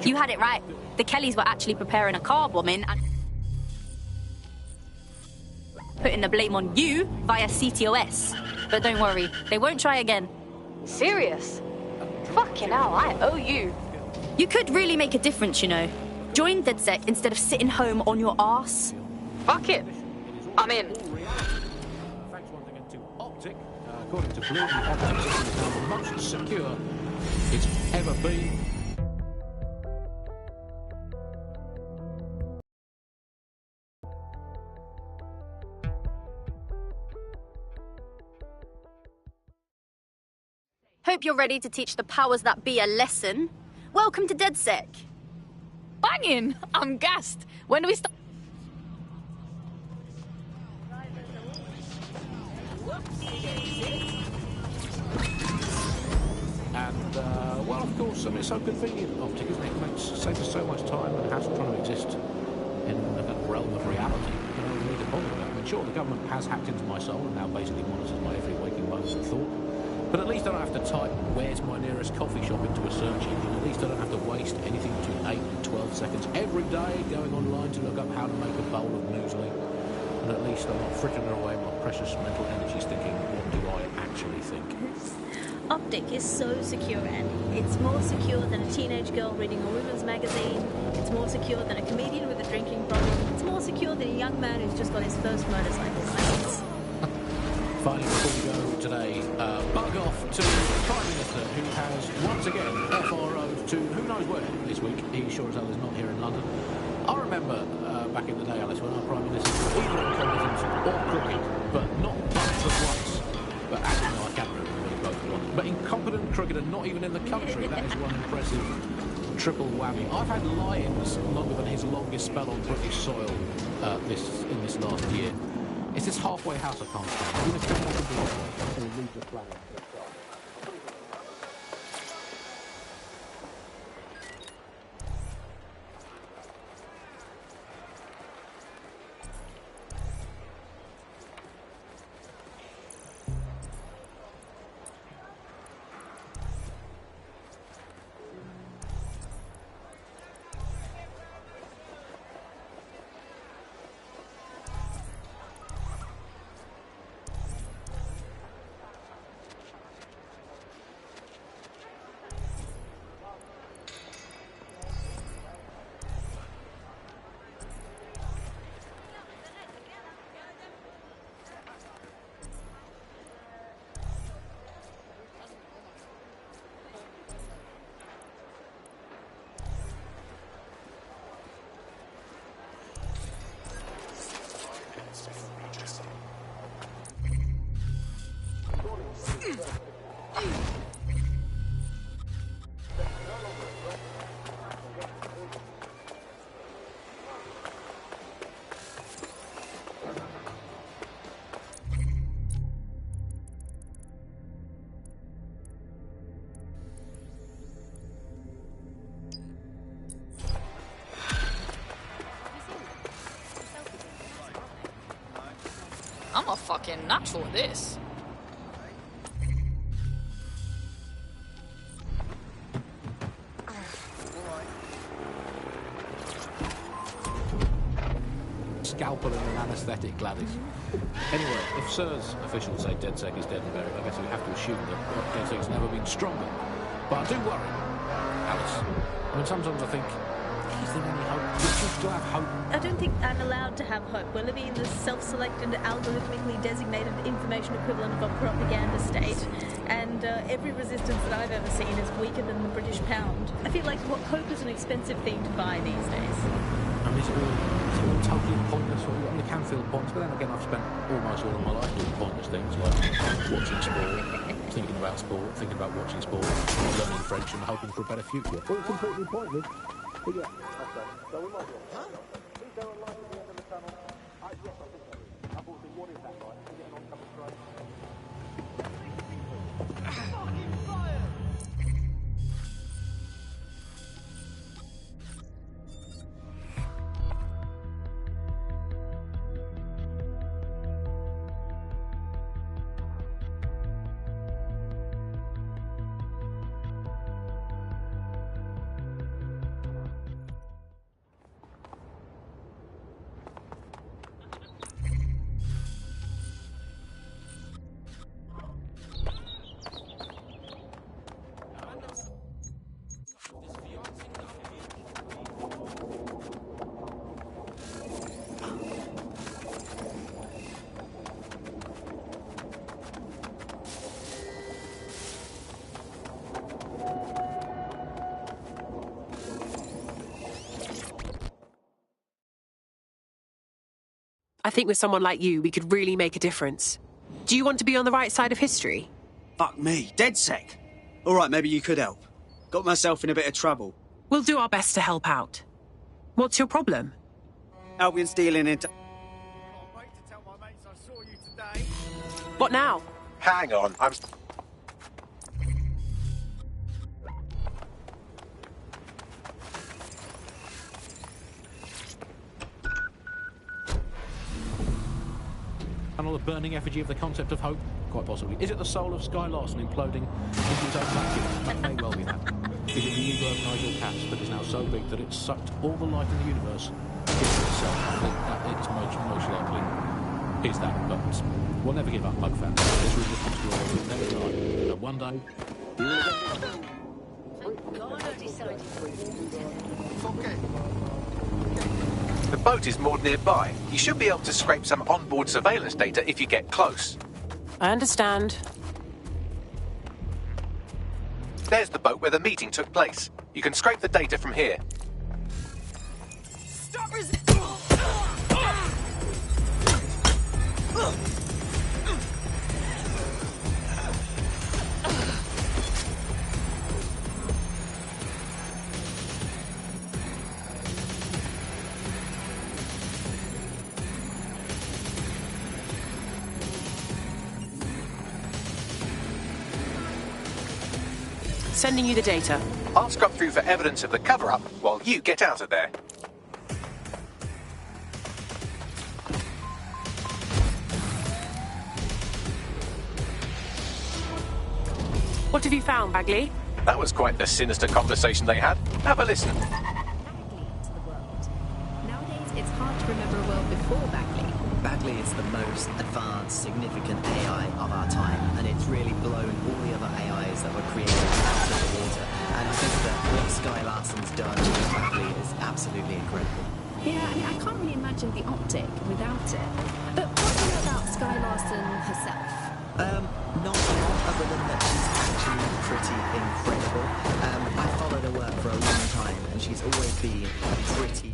You had it right. The Kellys were actually preparing a car bombing and putting the blame on you via CTOS. But don't worry, they won't try again. Serious? Fucking hell, I owe you. You could really make a difference, you know. Join DedSec instead of sitting home on your arse. Fuck it. I'm in. Thanks one thing to Optic. According to Blue, the Optic system is now the most secure it's ever been. Hope you're ready to teach the powers that be a lesson. Welcome to DedSec. Banging! I'm gassed. When do we start? And, well, of course, I mean, it's so convenient, Optic, isn't it? It makes, saves us so much time and hassle trying to exist in a realm of reality. You know, we need to bother about. I mean, sure, the government has hacked into my soul and now basically monitors my every waking moment and thought. But at least I don't have to type "where's my nearest coffee shop" into a search engine. At least I don't have to waste anything between 8 and 12 seconds every day going online to look up how to make a bowl of muesli. And at least I'm not frittering away my precious mental energies thinking, what do I actually think? Optic is so secure, Andy. It's more secure than a teenage girl reading a women's magazine. It's more secure than a comedian with a drinking problem. It's more secure than a young man who's just got his first motorcycle license. Finally, before we go today, bug off to the Prime Minister, who has once again FRO'd to who knows where this week. He sure as hell is not here in London. I remember back in the day, Alice, when our Prime Minister was either incompetent or crooked, but not both at once. But actually, no, I can't remember really both at once. But incompetent, crooked, and not even in the country. That is one impressive triple whammy. I've had lie-ins longer than his longest spell on British soil in this last year. It's this halfway house I can't stand. You must come back and do it, or leave the planet. I'm a fucking natural at this. Scalpel and an anaesthetic, Gladys. Anyway, if Sir's officials say DedSec is dead and buried, I guess we have to assume that DedSec's never been stronger. But I do worry, Alice. I mean, sometimes I think, is there any hope? Do you still have hope? I don't think I'm allowed to have hope. We're living in the self-selected, algorithmically designated information equivalent of a propaganda state. And every resistance that I've ever seen is weaker than the British pound. I feel like hope is an expensive thing to buy these days. I mean, it's all totally pointless. I mean, it can feel pointless, but then again, I've spent almost all of my life doing pointless things, like watching sport, thinking about sport, thinking about watching sport, learning French and hoping for a better future. All completely pointless. But yeah, okay. So we might go. Huh? Is there a light at the end of the tunnel? Yes, I think so. I thought, what is that light? Is it an oncoming train? Fucking fire! I think with someone like you, we could really make a difference. Do you want to be on the right side of history? Fuck me, DedSec. All right, maybe you could help. Got myself in a bit of trouble. We'll do our best to help out. What's your problem? Albion's dealing into... What now? Hang on, I'm... Another burning effigy of the concept of hope? Quite possibly. Is it the soul of Sky Larson imploding into its own vacuum? That may well be that. Is it the ego of Nigel Cass that is now so big that it's sucked all the life in the universe into itself? I think that it's most likely is that, but we'll never give up, Bug fans. This resistance to all will never die. But one day, you will get The boat is moored nearby. You should be able to scrape some onboard surveillance data if you get close. I understand. There's the boat where the meeting took place. You can scrape the data from here. Stop resisting! Sending you the data. I'll scrub through for evidence of the cover-up while you get out of there. What have you found, Bagley? That was quite the sinister conversation they had. Have a listen. Nowadays, it's hard to remember a world before Bagley. Bagley is the most advanced, significant AI of our time, and it's really blown all the other AIs that were created out of the water. And I think that what Sky Larson's done with Bagley is absolutely incredible. Yeah, I mean, I can't really imagine the optic without it. But what do you know about Sky Larson herself? Not a lot, other than that she's actually pretty incredible. I followed her work for a long time, and she's always been a pretty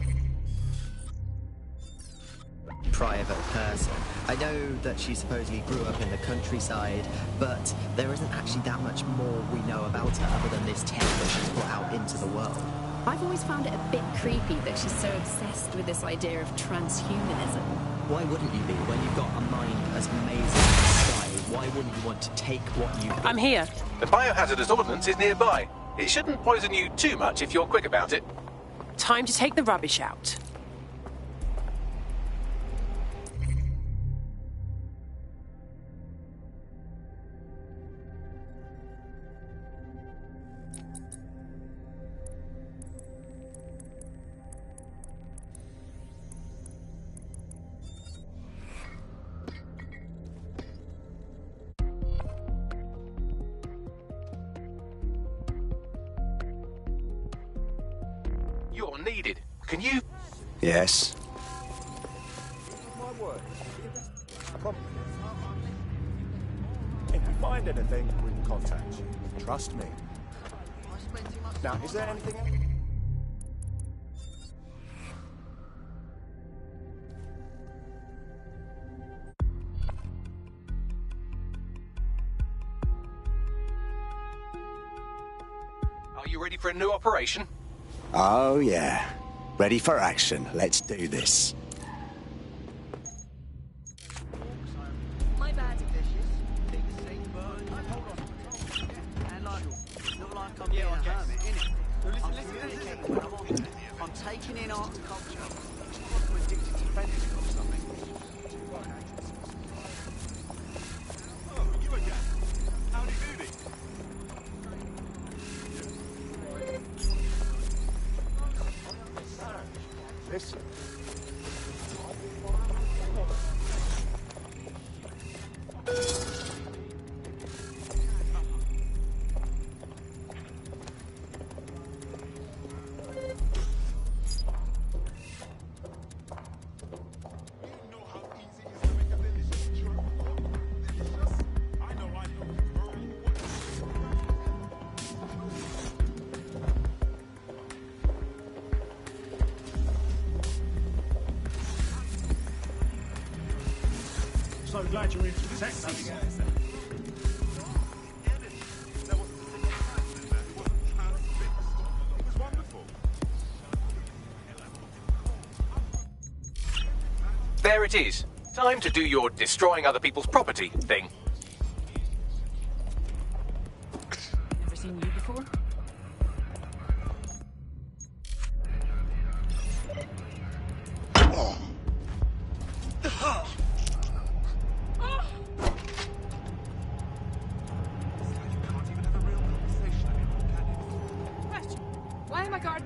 private person. I know that she supposedly grew up in the countryside, but there isn't actually that much more we know about her other than this tech that she's put out into the world. I've always found it a bit creepy that she's so obsessed with this idea of transhumanism. Why wouldn't you be? When you've got a mind as amazing as Sky, why wouldn't you want to take what you've got? I'm here. The biohazardous ordnance is nearby. It shouldn't poison you too much if you're quick about it. Time to take the rubbish out. You're needed. Can you... Yes. If we find anything, we can contact you. Trust me. Now, is there anything else? Are you ready for a new operation? Oh, yeah. Ready for action. Let's do this. My bad. I'm taking in art and culture. I'm addicted to fences or something. Oh, you again. Howdy doody. Listen. So glad you're into the tech. There it is. Time to do your destroying other people's property thing. Never seen you before? my card.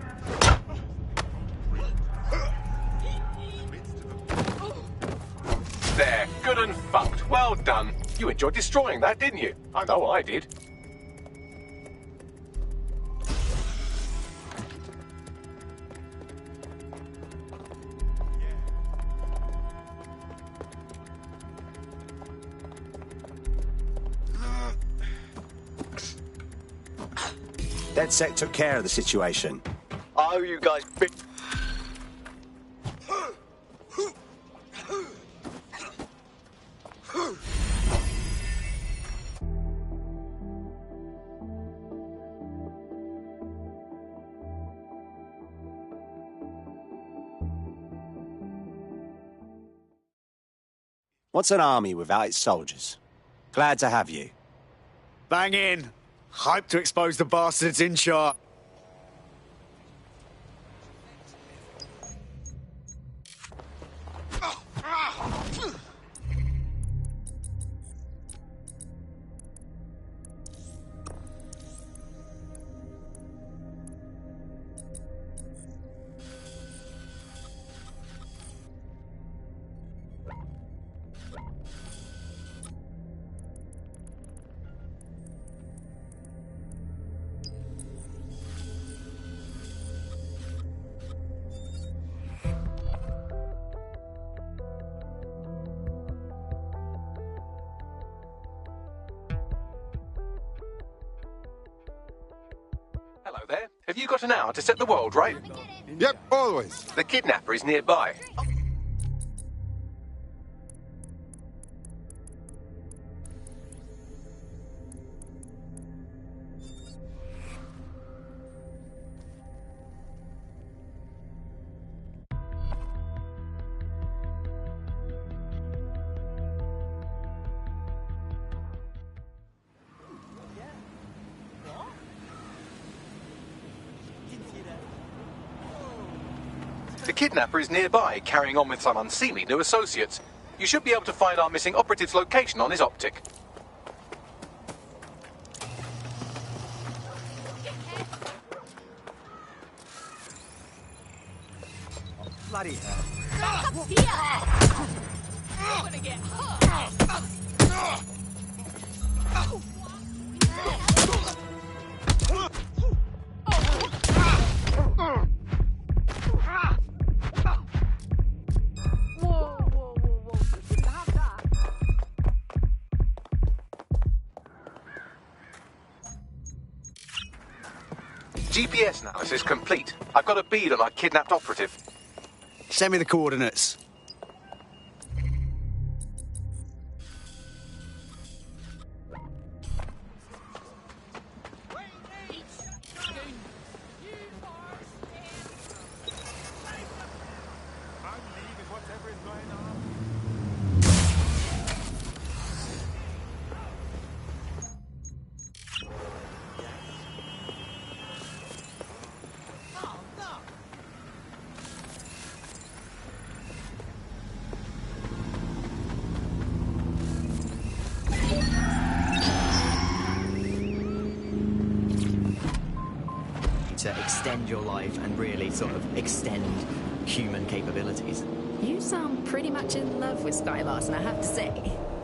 There, good and fucked. Well done. You enjoyed destroying that, didn't you? I know I did. DedSec took care of the situation. I owe you guys big... What's an army without its soldiers? Glad to have you. Bang in. Hype to expose the bastards in charge. Hello there. Have you got an hour to set the world right? Yep, always. The kidnapper is nearby. The kidnapper is nearby, carrying on with some unseemly new associates. You should be able to find our missing operative's location on his optic. Bloody hell. I'm gonna get hurt. GPS analysis complete. I've got a bead on our kidnapped operative. Send me the coordinates. To extend your life and really sort of extend human capabilities. You sound pretty much in love with Skye Larson, I have to say.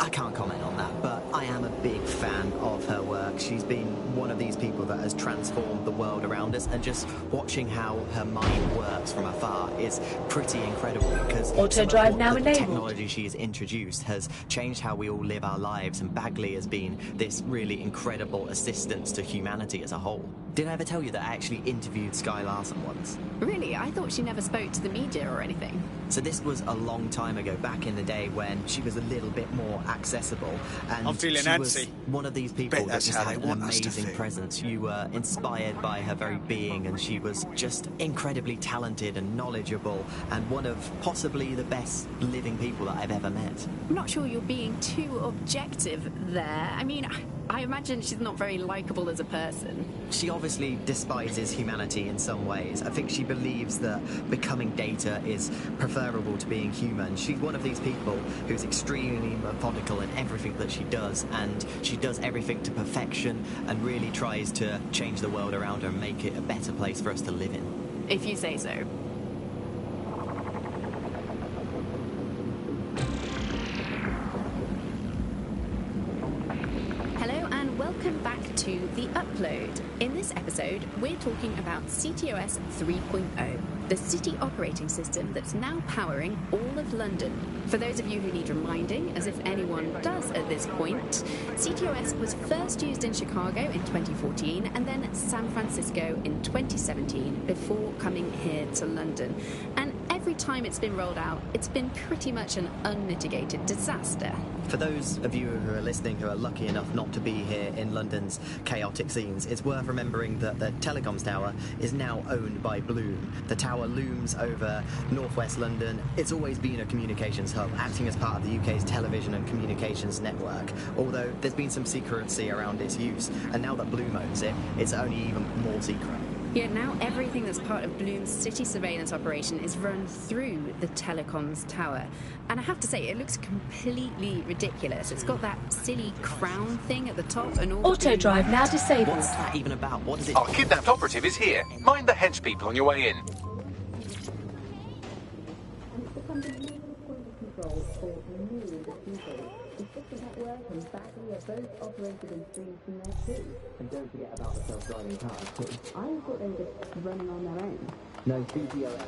I can't comment on that, but I am a big fan of her work. She's been one of these people that has transformed the world around us, and just watching how her mind works from afar is pretty incredible, because Auto drive now the enabled. technology she has introduced has changed how we all live our lives, and Bagley has been this really incredible assistance to humanity as a whole. Did I ever tell you that I actually interviewed Skye Larson once? Really? I thought she never spoke to the media or anything. So this was a long time ago, back in the day when she was a little bit more accessible, and I'm feeling she was Nancy. one of these people Bet that that's just how had they an want us to amazing feel. presence. You were inspired by her very being, and she was just incredibly talented and knowledgeable, and one of possibly the best living people that I've ever met. I'm not sure you're being too objective there. I mean, I imagine she's not very likable as a person. She obviously obviously despises humanity in some ways. I think she believes that becoming Data is preferable to being human. She's one of these people who's extremely methodical in everything that she does, and she does everything to perfection and really tries to change the world around her and make it a better place for us to live in. If you say so. Welcome back to The Upload. In this episode, we're talking about CTOS 3.0, the city operating system that's now powering all of London. For those of you who need reminding, as if anyone does at this point, CTOS was first used in Chicago in 2014 and then San Francisco in 2017 before coming here to London. And every time it's been rolled out, it's been pretty much an unmitigated disaster. For those of you who are listening who are lucky enough not to be here in London's chaotic scenes, it's worth remembering that the telecoms tower is now owned by Bloom. The tower looms over northwest London. It's always been a communications hub, acting as part of the UK's television and communications network, although there's been some secrecy around its use, and now that Bloom owns it, it's only even more secret. Yet now everything that's part of Bloom's city surveillance operation is run through the telecoms tower. And I have to say, it looks completely ridiculous. It's got that silly crown thing at the top and all. Auto drive now disabled. What's that even about? What is it? Our kidnapped operative is here. Mind the hench people on your way in. And don't forget about the self-driving cars too. I thought they were just running on their own. No, CTOS.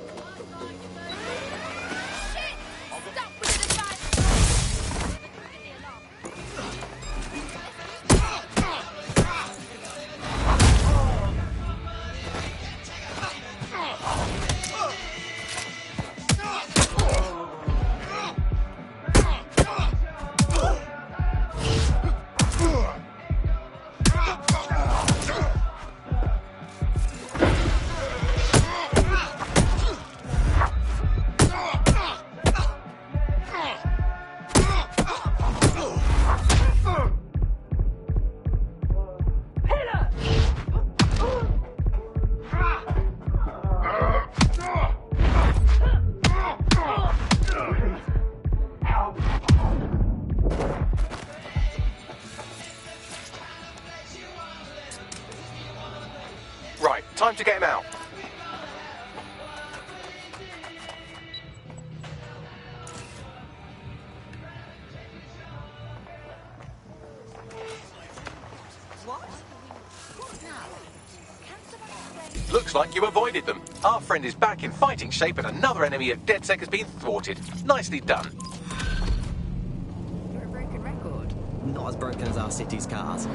Right, time to get him out. Looks like you avoided them. Our friend is back in fighting shape and another enemy of DedSec has been thwarted. Nicely done. You're a broken record. Not as broken as our city's cars.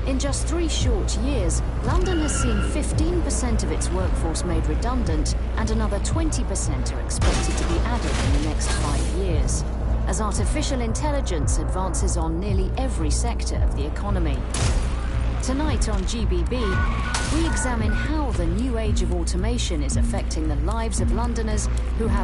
In just 3 short years, London has seen 15% of its workforce made redundant, and another 20% are expected to be added in the next 5 years, as artificial intelligence advances on nearly every sector of the economy. Tonight on GBB, we examine how the new age of automation is affecting the lives of Londoners who have